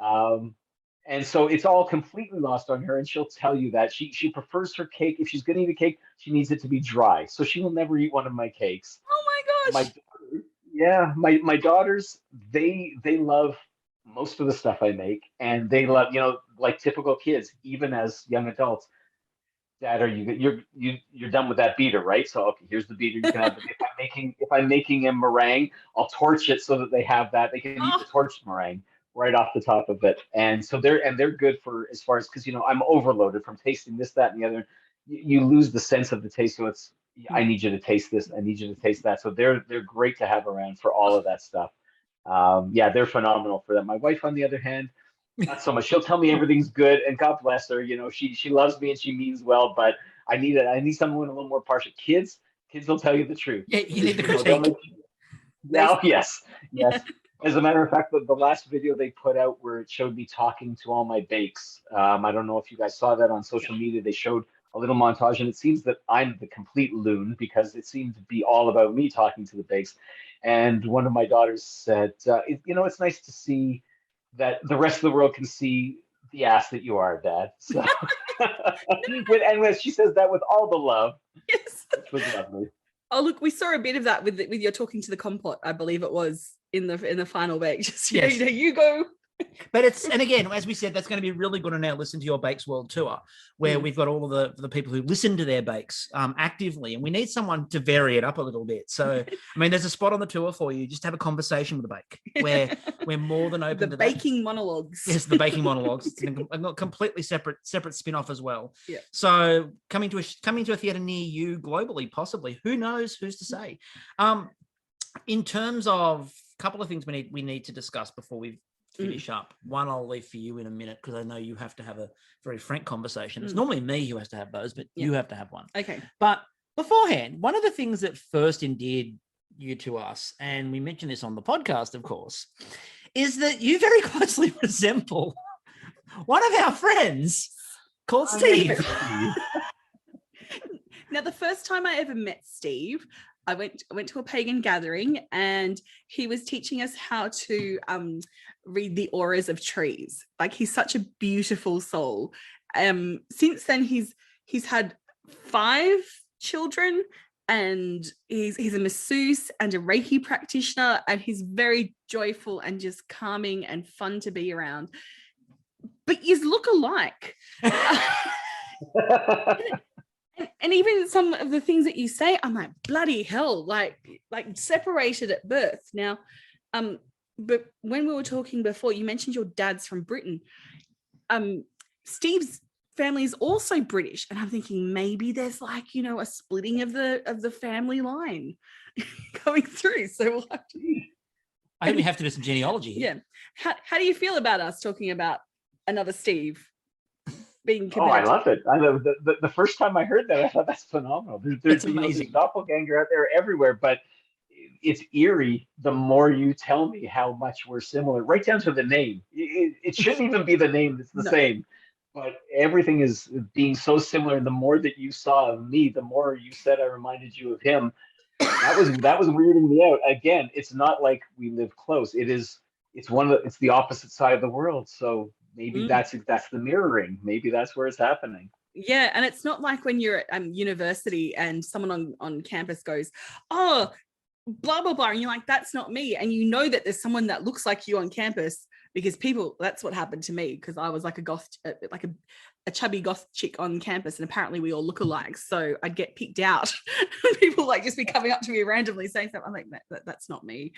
And so it's all completely lost on her. And she'll tell you that she prefers her cake. If she's going to eat a cake, she needs it to be dry. So she will never eat one of my cakes. Oh my gosh. My daughters, they love most of the stuff I make. And they love, like typical kids, even as young adults. "Dad, you're done with that beater, right? So okay, here's the beater. You can have it. If I'm making a meringue, I'll torch it so that they have that. They can eat the torched meringue right off the top of it." And so they're good for, as far as, because I'm overloaded from tasting this, that, and the other. you lose the sense of the taste. So it's, I need you to taste this. I need you to taste that. So they're great to have around for all of that stuff. Yeah, they're phenomenal for that. My wife, on the other hand, not so much. She'll tell me everything's good, and God bless her. She loves me and she means well, but I need someone a little more partial. Kids will tell you the truth. Yeah, you need the They'll critique. now, yes, yes. As a matter of fact, the last video they put out where it showed me talking to all my bakes. I don't know if you guys saw that on social media. They showed a little montage, and it seems that I'm the complete loon because it seemed to be all about me talking to the bakes. And one of my daughters said, it's nice to see that the rest of the world can see the ass that you are, Dad. So, and she says that with all the love, Yes. which was lovely. Oh, look, we saw a bit of that with your talking to the compot, I believe it was in the final bake. Just Yes. you go. But and again, as we said, that's going to be really good on our Listen to Your Bakes World Tour, where we've got all of the people who listen to their bakes actively, and we need someone to vary it up a little bit. So, I mean, there's a spot on the tour for you. Just have a conversation with the bake, where we're more than open to the baking monologues. Yes, the baking monologues. It's a completely separate spin-off as well. Yeah. So coming to a theatre near you globally, possibly. Who knows? Who's to say? In terms of a couple of things we need to discuss before we finish up. One I'll leave for you in a minute because I know you have to have a very frank conversation. It's normally me who has to have those, but you have to have one. Okay. But beforehand, one of the things that first endeared you to us, and we mentioned this on the podcast, of course, is that you very closely resemble one of our friends called Steve. Now, the first time I ever met Steve, I went to a pagan gathering, and he was teaching us how to read the auras of trees. Like, he's such a beautiful soul. Since then, he's had 5 children, and he's a masseuse and a Reiki practitioner, and he's very joyful and just calming and fun to be around. But you look alike. And even some of the things that you say, I'm like, bloody hell, like separated at birth. Now, but when we were talking before, you mentioned your dad's from Britain. Steve's family is also British, and I'm thinking maybe there's a splitting of the family line going through. So we'll have to... I think we have to do some genealogy here. Yeah. How do you feel about us talking about another Steve being Oh, I compared? love it. I love the first time I heard that, I thought that's phenomenal. There's amazing. Doppelganger out there everywhere, but it's eerie the more you tell me how much we're similar, right down to the name. It shouldn't even be the name that's the same, but everything is being so similar. And the more that you saw of me, the more you said I reminded you of him. That was weirding me out. Again, it's not like we live close. It's the opposite side of the world. So maybe that's the mirroring. Maybe that's where it's happening. Yeah, and it's not like when you're at university and someone on campus goes, oh, blah, blah, blah. And you're like, that's not me. And you know that there's someone that looks like you on campus, because that's what happened to me, because I was like a goth, like a chubby goth chick on campus, and apparently we all look alike. So I'd get picked out. People just be coming up to me randomly saying something. I'm like, that's not me.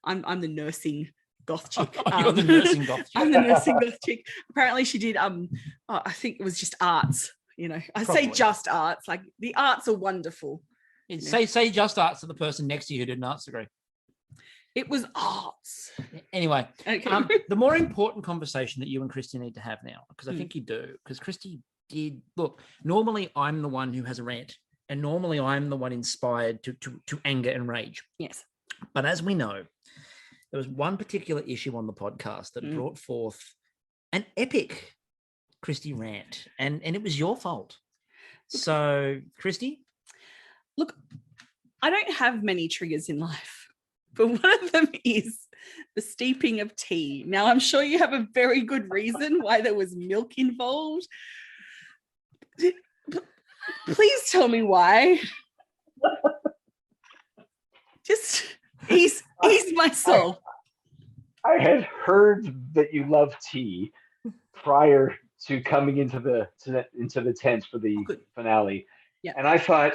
I'm the nursing goth chick. You're the nursing goth chick. I'm the nursing goth chick. Apparently she did, I think it was just arts. I say just arts, like the arts are wonderful. Say just arts to the person next to you who did an arts degree. It was arts. Anyway, okay. The more important conversation that you and Kristie need to have now, because I think you do, because Kristie did, look, normally I'm the one who has a rant, and normally I'm the one inspired to anger and rage. Yes. But as we know, there was one particular issue on the podcast that brought forth an epic Kristie rant, and it was your fault. So, Kristie? Look, I don't have many triggers in life, but one of them is the steeping of tea. Now, I'm sure you have a very good reason why there was milk involved. Please tell me why. Just ease my soul. I had heard that you love tea prior to coming into the tent for the finale. Yeah. And I thought,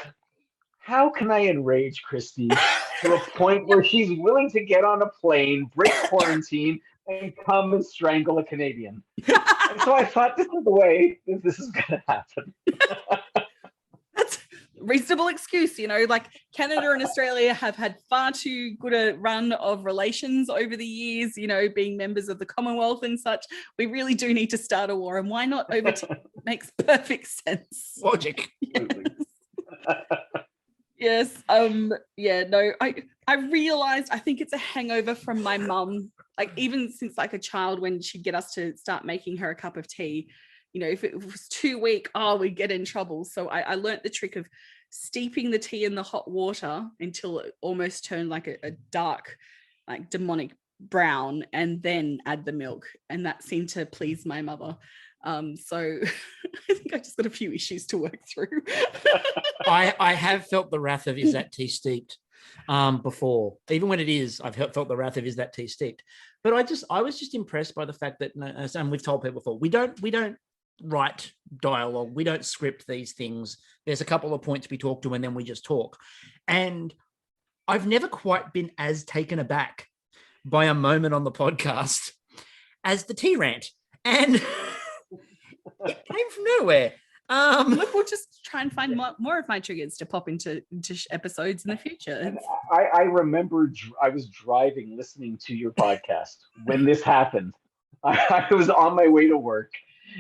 how can I enrage Kristie to a point where she's willing to get on a plane, break quarantine, and come and strangle a Canadian? And so I thought, this is the way this is going to happen. reasonable excuse, like Canada and Australia have had far too good a run of relations over the years, being members of the Commonwealth and such. We really do need to start a war, and why not over tea? Makes perfect sense. Logic. Yes. I realized, I think it's a hangover from my mum, like even since like a child, when she'd get us to start making her a cup of tea, if it was too weak, we'd get in trouble. So I learnt the trick of steeping the tea in the hot water until it almost turned like a dark, like demonic brown, and then add the milk. And that seemed to please my mother. So I think I just got a few issues to work through. I have felt the wrath of, is that tea steeped, before. Even when it is, I've felt the wrath of, is that tea steeped. But I was just impressed by the fact that, and we've told people before, we don't write dialogue, we don't script these things. There's a couple of points we talk to, and then we just talk. And I've never quite been as taken aback by a moment on the podcast as the tea rant, and it came from nowhere. Look, we'll just try and find more of my triggers to pop into episodes in the future. I remember I was driving, listening to your podcast when this happened. I was on my way to work,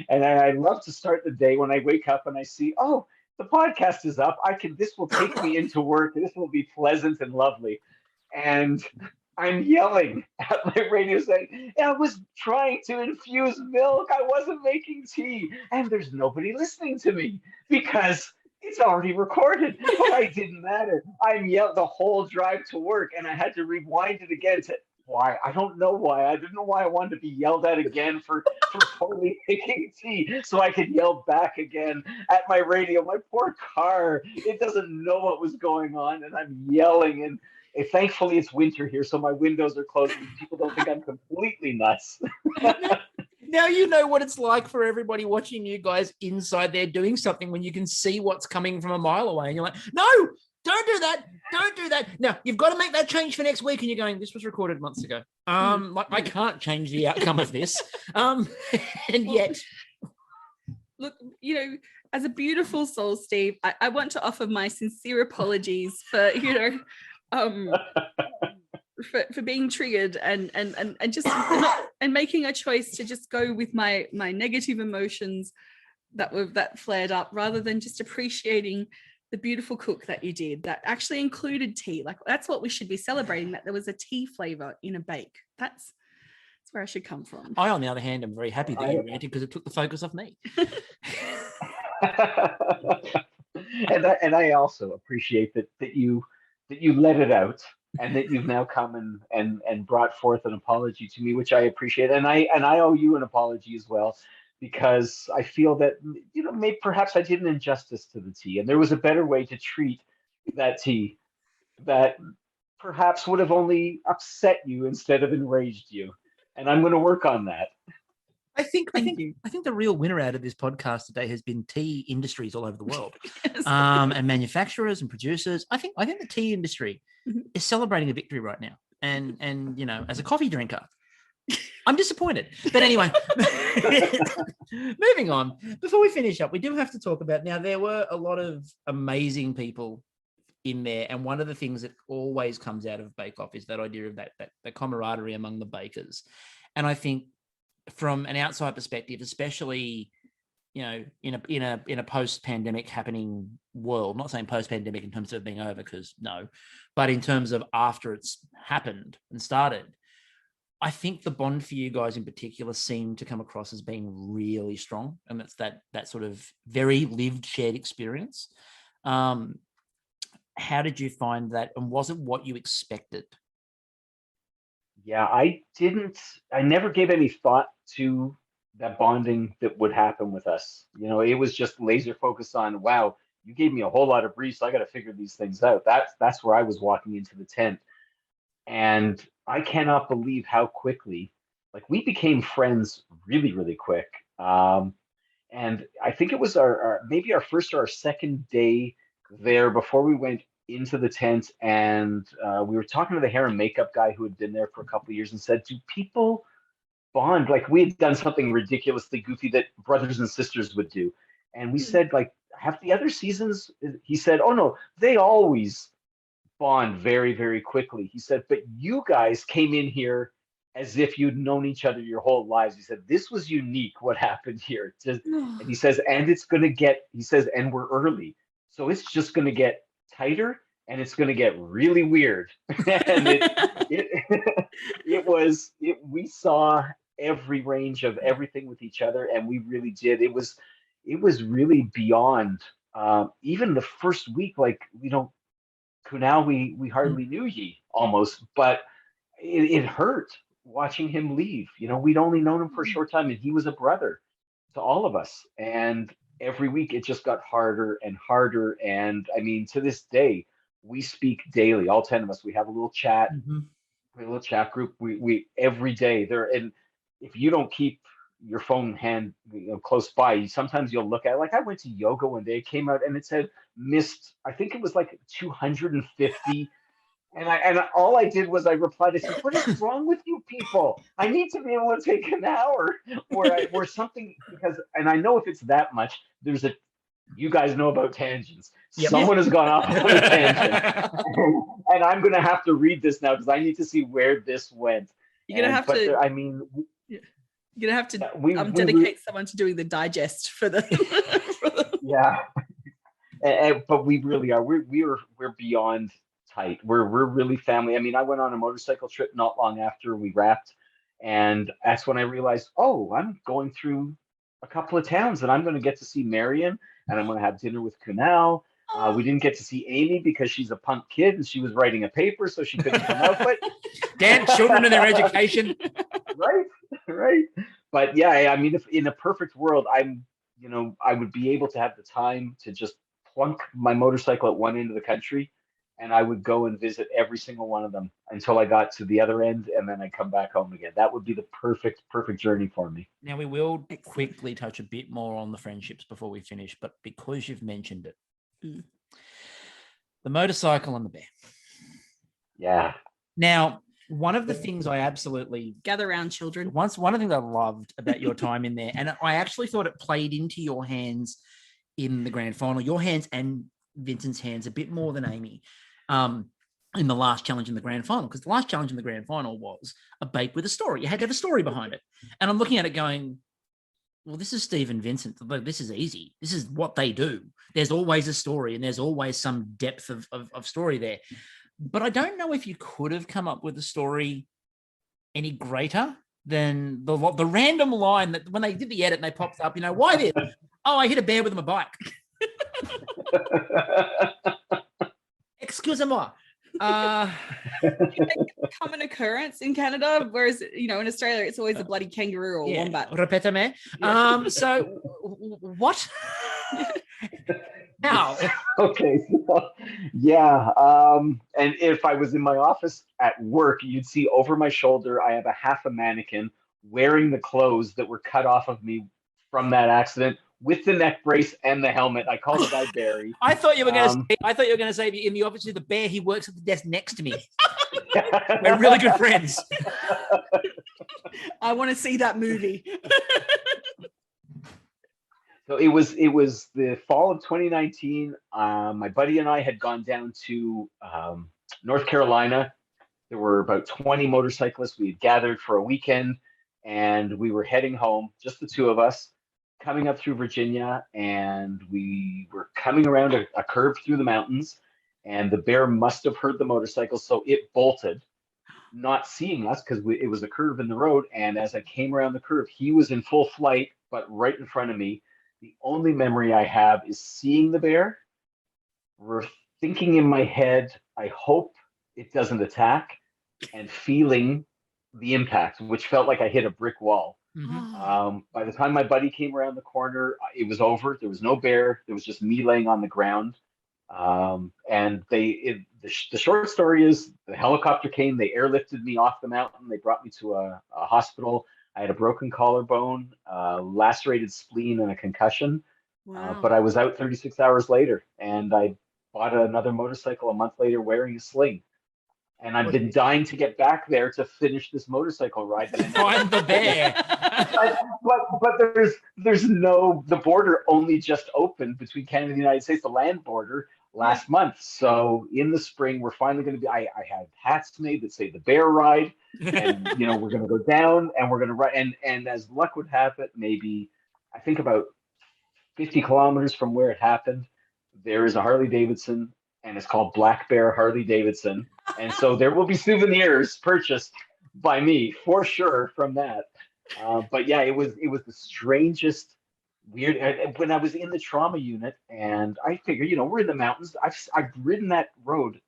and I love to start the day when I wake up and I see, oh, the podcast is up. This will take me into work. This will be pleasant and lovely. And I'm yelling at my radio saying, I was trying to infuse milk. I wasn't making tea. And there's nobody listening to me because it's already recorded. But I didn't matter. I'm yelled the whole drive to work, and I had to rewind it again to why. I don't know why. I didn't know why I wanted to be yelled at again for poorly making tea, so I could yell back again at my radio. My poor car, it doesn't know what was going on, and I'm yelling. And thankfully it's winter here, so my windows are closed and people don't think I'm completely nuts. Now you know what it's like for everybody watching you guys inside there doing something when you can see what's coming from a mile away, and you're like, no, don't do that. Don't do that. Now you've got to make that change for next week. And you're going, this was recorded months ago. I can't change the outcome of this. And yet, look, as a beautiful soul, Steve, I want to offer my sincere apologies for, for being triggered and just and making a choice to just go with my negative emotions that flared up, rather than just appreciating the beautiful cook that you did that actually included tea. Like, that's what we should be celebrating, that there was a tea flavor in a bake. That's where I should come from. I, on the other hand, am very happy that you ranted, because it took the focus off me. and I also appreciate that you let it out, and that you've now come and brought forth an apology to me, which I appreciate. And I owe you an apology as well, because I feel that, maybe perhaps I did an injustice to the tea, and there was a better way to treat that tea that perhaps would have only upset you instead of enraged you. And I'm going to work on that. I think the real winner out of this podcast today has been tea industries all over the world. Yes. And manufacturers and producers. I think the tea industry is celebrating a victory right now. And as a coffee drinker, I'm disappointed. But anyway, moving on. Before we finish up, we do have to talk about, now there were a lot of amazing people in there, and one of the things that always comes out of Bake Off is that idea of that camaraderie among the bakers. And I think from an outside perspective, especially, in a post-pandemic happening world, not saying post-pandemic in terms of it being over, because no, but in terms of after it's happened and started, I think the bond for you guys in particular seemed to come across as being really strong. And that's that sort of very lived, shared experience. How did you find that? And was it what you expected? Yeah, I never gave any thought to that bonding that would happen with us. It was just laser focused on, wow, you gave me a whole lot of briefs, so I got to figure these things out. That's where I was walking into the tent. And I cannot believe how quickly, we became friends really, really quick. And I think it was maybe our first or our second day there before we went into the tent, and we were talking to the hair and makeup guy who had been there for a couple of years, and said, do people bond? Like, we had done something ridiculously goofy that brothers and sisters would do. And we said, have the other seasons, he said, oh no, they always bond very, very quickly. He said, but you guys came in here as if you'd known each other your whole lives. He said, this was unique what happened here. And he says, and it's going to get, he says, and we're early. So it's just going to get tighter and it's going to get really weird. And we saw every range of everything with each other, and we really did. It was really beyond, even the first week, like, Kunal, we hardly knew ye almost, but it hurt watching him leave. We'd only known him for a short time, and he was a brother to all of us. And every week it just got harder and harder. And I mean, to this day, we speak daily, all 10 of us. We have a little chat, we have a little chat group. We every day there. And if you don't keep your phone hand close by, sometimes you'll look at, like, I went to yoga one day, it came out and it said missed, I think it was like 250. And all I did was I replied, I said, what is wrong with you people? I need to be able to take an hour or something, because, and I know if it's that much, you guys know about tangents. Yep. Someone has gone off on a tangent. And I'm going to have to read this now because I need to see where this went. You're going to have to, I mean, you're going to have to dedicate someone to doing the digest for the. Yeah. But we really are. We're beyond tight. We're really family. I mean, I went on a motorcycle trip not long after we wrapped, and that's when I realized, oh, I'm going through a couple of towns, and I'm going to get to see Marion, and I'm going to have dinner with Kunal. We didn't get to see Amy because she's a punk kid and she was writing a paper, so she couldn't come out. But damn, children and their education. Right. But yeah, I mean, if in a perfect world, I would be able to have the time to just plunk my motorcycle at one end of the country, and I would go and visit every single one of them until I got to the other end, and then I'd come back home again. That would be the perfect journey for me. Now, we will quickly touch a bit more on the friendships before we finish, but because you've mentioned it, the motorcycle and the bear. Yeah. Now, one of the things I absolutely gather around, children. One of the things I loved about your time in there, and I actually thought it played into your hands in the grand final, your hands and Vincent's hands a bit more than Amy, in the last challenge in the grand final, because the last challenge in the grand final was a bake with a story. You had to have a story behind it. And I'm looking at it going, well, this is Steve and Vincent. This is easy. This is what they do. There's always a story and there's always some depth of story there. But I don't know if you could have come up with a story any greater than the random line that when they did the edit and they popped up, why this? Oh, I hit a bear with my bike. Excuse-moi. Common occurrence in Canada, whereas in Australia it's always a bloody kangaroo or wombat. Repetame. So what? Now. Okay. So, yeah. And if I was in my office at work, you'd see over my shoulder I have a half a mannequin wearing the clothes that were cut off of me from that accident, with the neck brace and the helmet. I called the guy Barry. I thought you were going to say in the office of the bear, he works at the desk next to me. We're really good friends. I want to see that movie. So it was the fall of 2019. My buddy and I had gone down to North Carolina. There were about 20 motorcyclists. We had gathered for a weekend, and we were heading home, just the two of us, coming up through Virginia, and we were coming around a curve through the mountains, and the bear must have heard the motorcycle, so it bolted, not seeing us because it was a curve in the road. And as I came around the curve, he was in full flight, but right in front of me. The only memory I have is seeing the bear, thinking in my head, I hope it doesn't attack, and feeling the impact, which felt like I hit a brick wall. Mm-hmm. By the time my buddy came around the corner, it was over. There was no bear. There was just me laying on the ground. And the short story is the helicopter came. They airlifted me off the mountain. They brought me to a hospital. I had a broken collarbone, lacerated spleen, and a concussion. Wow. But I was out 36 hours later, and I bought another motorcycle a month later wearing a sling. And I've been dying to get back there to finish this motorcycle ride. Find the bear. but there's no, the border only just opened between Canada and the United States, the land border, last month. So in the spring, we're finally going to be, I have hats made that say the bear ride. And, we're going to go down and we're going to ride. And as luck would have it, maybe, I think about 50 kilometers from where it happened, there is a Harley Davidson, and it's called Black Bear Harley Davidson. And so there will be souvenirs purchased by me for sure from that. But yeah, it was the strangest, weird. And when I was in the trauma unit, and I figured, we're in the mountains. I've ridden that road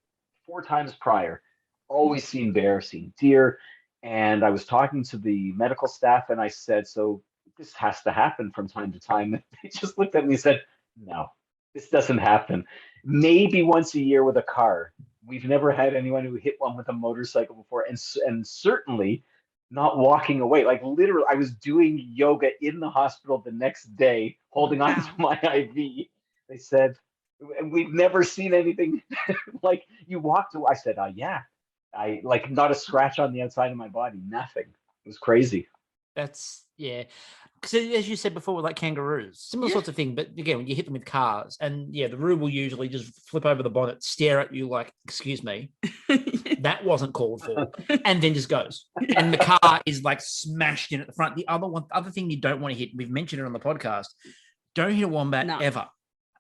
4 times prior, always seen bear, seen deer. And I was talking to the medical staff, and I said, so this has to happen from time to time. And they just looked at me and said, no, this doesn't happen. Maybe once a year with a car. We've never had anyone who hit one with a motorcycle before, and certainly not walking away. Like literally, I was doing yoga in the hospital the next day, holding on to my IV. They said, we've never seen anything like you walked away. I said, yeah. I like not a scratch on the outside of my body, nothing. It was crazy. That's because as you said before, with like kangaroos, similar sorts of thing. But again, when you hit them with cars, and the roo will usually just flip over the bonnet, stare at you like, "Excuse me, that wasn't called for," and then just goes. And the car is like smashed in at the front. The other thing you don't want to hit, we've mentioned it on the podcast, don't hit a wombat ever.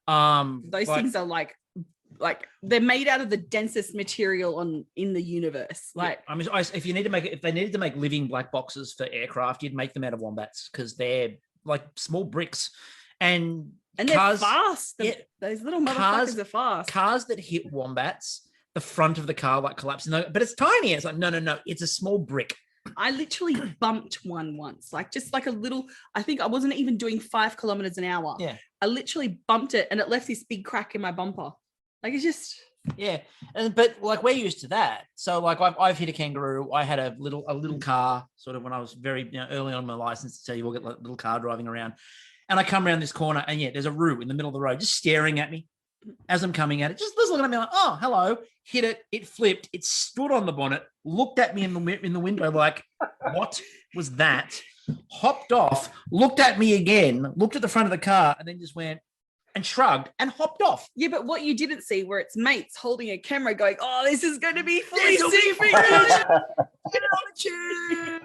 Those things are like they're made out of the densest material in the universe. Like, I mean, if they needed to make living black boxes for aircraft, you'd make them out of wombats because they're like small bricks, and cars, they're fast. Those little motherfuckers are fast. Cars that hit wombats, the front of the car like collapses. But it's tiny. It's like no, it's a small brick. I literally bumped one once, like just like a little. I think I wasn't even doing 5 kilometers an hour. Yeah, I literally bumped it, and it left this big crack in my bumper. Like it's just but like we're used to that. So like I've hit a kangaroo. I had a little car sort of when I was very early on in my license. So you will get like a little car driving around, and I come around this corner and there's a roo in the middle of the road just staring at me as I'm coming at it. Just looking at me like, oh hello. Hit it. It flipped. It stood on the bonnet. Looked at me in the window like, what was that? Hopped off. Looked at me again. Looked at the front of the car and then just went and shrugged and hopped off. Yeah, but what you didn't see were its mates holding a camera going, oh, this is going to be fully secret. Get it on a tube.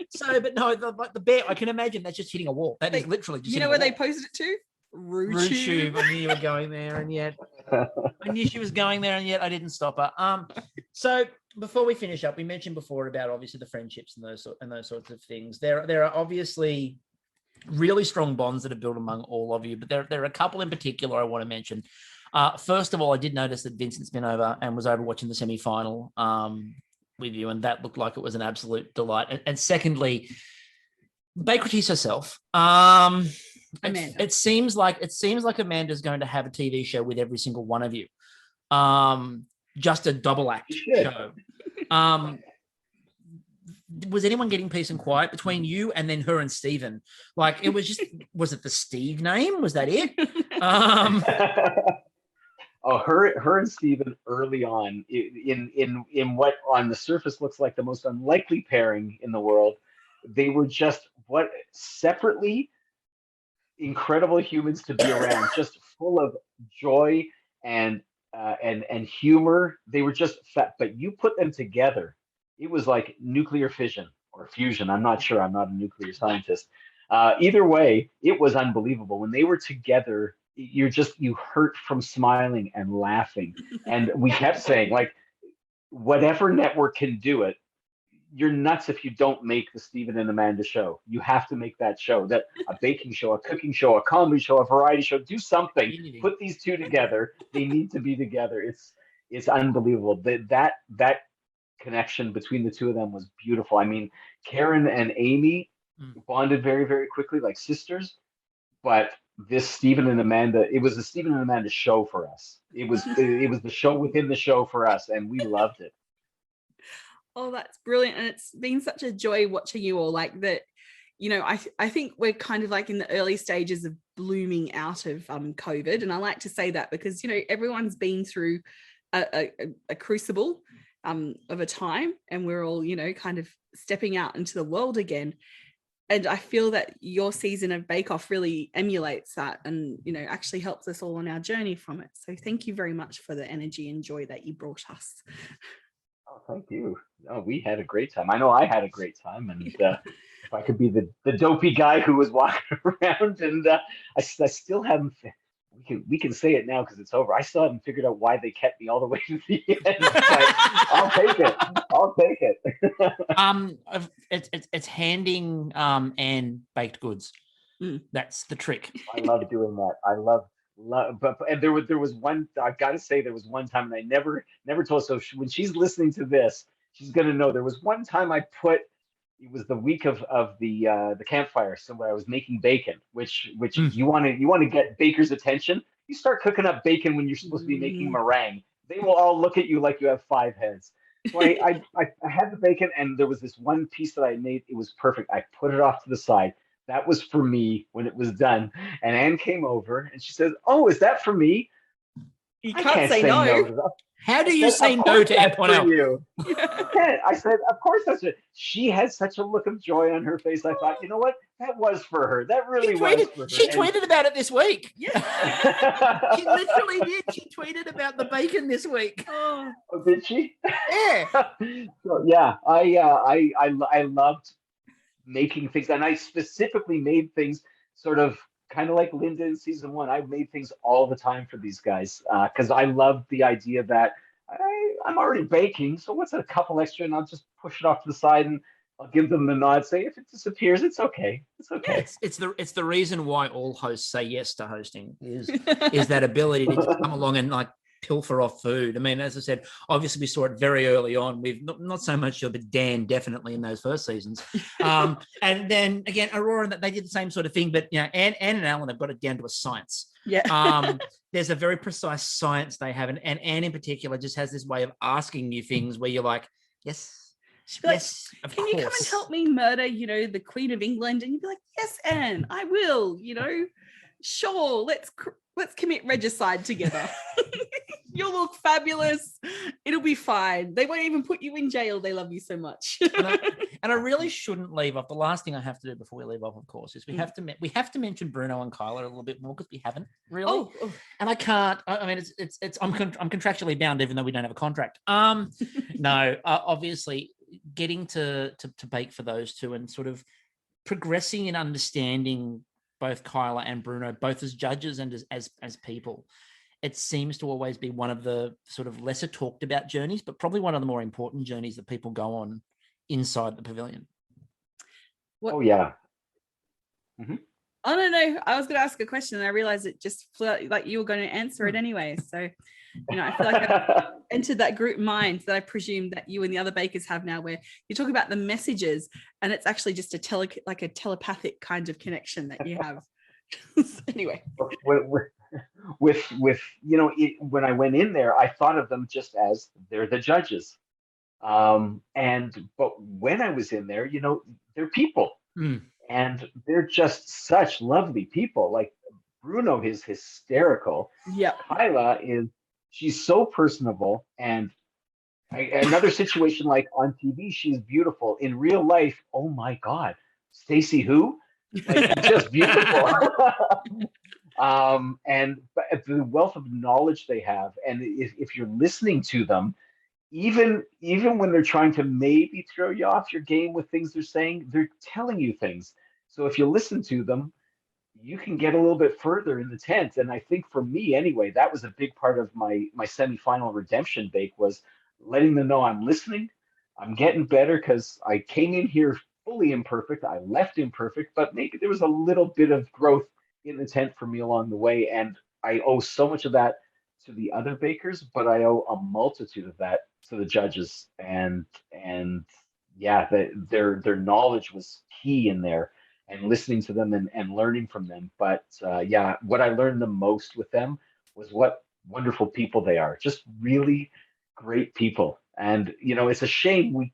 So, but no, the bear, I can imagine that's just hitting a wall. That is literally just where they posted it to? RooTube. I knew you were going there, and yet I knew she was going there, and yet I didn't stop her. So before we finish up, we mentioned before about obviously the friendships and those sorts of things. There are obviously really strong bonds that are built among all of you, but there are a couple in particular I want to mention. First of all, I did notice that Vincent's been over and was over watching the semi-final with you, and that looked like it was an absolute delight. And secondly, Bakeries herself. It seems like Amanda's going to have a TV show with every single one of you. Just a double act show. Was anyone getting peace and quiet between you and then her and Stephen? Like it was was it the Steve name? Was that it? Her and Stephen early on in what on the surface looks like the most unlikely pairing in the world. They were just separately incredible humans to be around, just full of joy and humor. They were just but you put them together, it was like nuclear fission or fusion. I'm not sure. I'm not a nuclear scientist. Either way, it was unbelievable. When they were together, you hurt from smiling and laughing. And we kept saying, like, whatever network can do it, you're nuts if you don't make the Stephen and Amanda show. You have to make that show, that a baking show, a cooking show, a comedy show, a variety show. Do something. Put these two together. They need to be together. It's unbelievable. That connection between the two of them was beautiful. I mean, Karen and Amy bonded very, very quickly, like sisters. But this Stephen and Amanda, it was the Stephen and Amanda show for us. It was the show within the show for us, and we loved it. Oh, that's brilliant. And it's been such a joy watching you all like that. You know, I think we're kind of like in the early stages of blooming out of COVID. And I like to say that because, you know, everyone's been through a crucible. of a time, and we're all, you know, kind of stepping out into the world again. And I feel that your season of Bake Off really emulates that, and, you know, actually helps us all on our journey from it. So thank you very much for the energy and joy that you brought us. Oh, thank you. Oh, we had a great time. I know I had a great time, and if I could be the dopey guy who was walking around, and I still haven't. We can say it now because it's over. I still haven't figured out why they kept me all the way to the end. But I'll take it. I'll take it. It's handing and baked goods. That's the trick. I love doing that. I love, but and there was one. I've got to say, there was one time, and I never told. So when she's listening to this, she's gonna know. There was one time I put. It was the week of the campfire, so where I was making bacon, which you want to get bakers' attention. You start cooking up bacon when you're supposed to be making meringue. They will all look at you like you have 5 heads. So I had the bacon, and there was this one piece that I made. It was perfect. I put it off to the side. That was for me when it was done. And Anne came over and she says, "Oh, is that for me?" You I can't say no. to that. How do you say no to Antoinette? I said, "Of course that's it." She had such a look of joy on her face. I thought, you know what? That was for her. That really was for her. She tweeted about it this week. Yeah. She literally did. She tweeted about the bacon this week. Oh, did she? Yeah. So yeah, I loved making things, and I specifically made things sort of kind of like Linda in season 1. I made things all the time for these guys because I loved the idea that I'm already baking, so what's a couple extra, and I'll just push it off to the side, and I'll give them the nod. Say if it disappears, it's okay. It's okay. Yeah, it's the reason why all hosts say yes to hosting is that ability to just come along and like pilfer off food. I mean, as I said, obviously we saw it very early on. We've not so much, but Dan definitely in those first seasons. And then again, Aurora, they did the same sort of thing, but you know, Anne and Alan have got it down to a science. Yeah. There's a very precise science they have, and Anne in particular just has this way of asking you things where you're like, yes. Yes, like, can you come and help me murder, you know, the Queen of England? And you'd be like, yes, Anne, I will, you know, sure, let's commit regicide together. You'll look fabulous. It'll be fine. They won't even put you in jail. They love you so much. and I really shouldn't leave off. The last thing I have to do before we leave off, of course, is we have to mention Bruno and Kyla a little bit more because we haven't really. Oh. And I can't. I mean, it's I'm contractually bound, even though we don't have a contract. No, obviously, getting to bake for those two and sort of progressing in understanding both Kyla and Bruno, both as judges and as people. It seems to always be one of the sort of lesser talked about journeys, but probably one of the more important journeys that people go on inside the pavilion. Oh, yeah. Mm-hmm. Oh, no. I was going to ask a question and I realized it just felt like you were going to answer it anyway. So, you know, I feel like I entered that group mind that I presume that you and the other bakers have now, where you talk about the messages and it's actually just a telepathic kind of connection that you have. Anyway. With you know, when I went in there, I thought of them just as they're the judges, but when I was in there, you know, they're people, and they're just such lovely people. Like Bruno is hysterical. Yeah, Kyla she's so personable, and another situation like on TV, she's beautiful. In real life, oh my God, Stacey who? Like, just beautiful. And the wealth of knowledge they have, and if you're listening to them, even when they're trying to maybe throw you off your game with things they're saying, they're telling you things. So if you listen to them, you can get a little bit further in the tent. And I think for me anyway, that was a big part of my semifinal redemption bake, was letting them know I'm listening, I'm getting better, because I came in here fully imperfect, I left imperfect, but maybe there was a little bit of growth in the tent for me along the way, and I owe so much of that to the other bakers, but I owe a multitude of that to the judges, and yeah, their knowledge was key in there, and listening to them and learning from them. But yeah, what I learned the most with them was what wonderful people they are, just really great people. And you know, it's a shame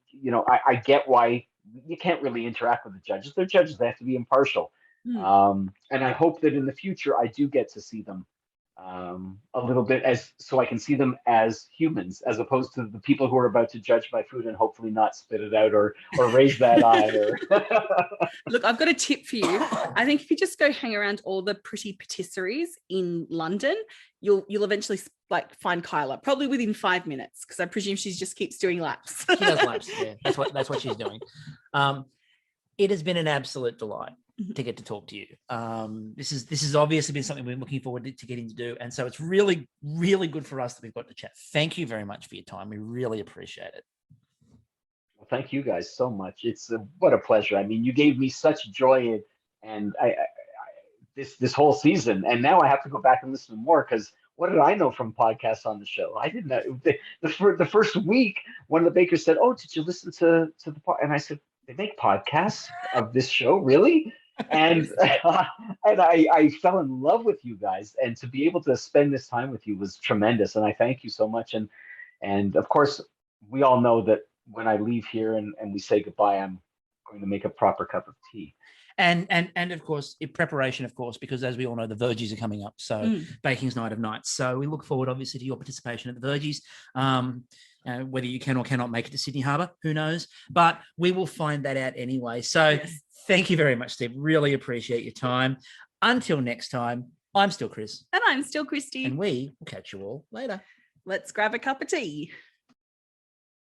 I get why you can't really interact with the judges. They're judges; they have to be impartial. And I hope that in the future I do get to see them a little bit, as so I can see them as humans, as opposed to the people who are about to judge my food and hopefully not spit it out or raise that eye. Or Look, I've got a tip for you. I think if you just go hang around all the pretty patisseries in London, you'll eventually like find Kyla, probably within 5 minutes, because I presume she just keeps doing laps. She does laps. Yeah, that's what she's doing. It has been an absolute delight to get to talk to you. This has obviously been something we're looking forward to getting to do, and so it's really, really good for us that we've got to chat. Thank you very much for your time. We really appreciate it. Well, thank you guys so much. It's what a pleasure. I mean, you gave me such joy, and this whole season, and now I have to go back and listen to more, because what did I know from podcasts on the show? I didn't know. The first week, one of the bakers said, "Oh, did you listen to the pod?" And I said, "They make podcasts of this show, really?" And and I fell in love with you guys, and to be able to spend this time with you was tremendous, and I thank you so much. And of course, we all know that when I leave here and we say goodbye, I'm going to make a proper cup of tea. And of course, in preparation, of course, because as we all know, the Vergies are coming up. So Baking's Night of Nights. So we look forward, obviously, to your participation at the Vergies. Whether you can or cannot make it to Sydney Harbour, who knows? But we will find that out anyway. So Thank you very much, Steve. Really appreciate your time. Until next time, I'm still Chris. And I'm still Kristie. And we will catch you all later. Let's grab a cup of tea.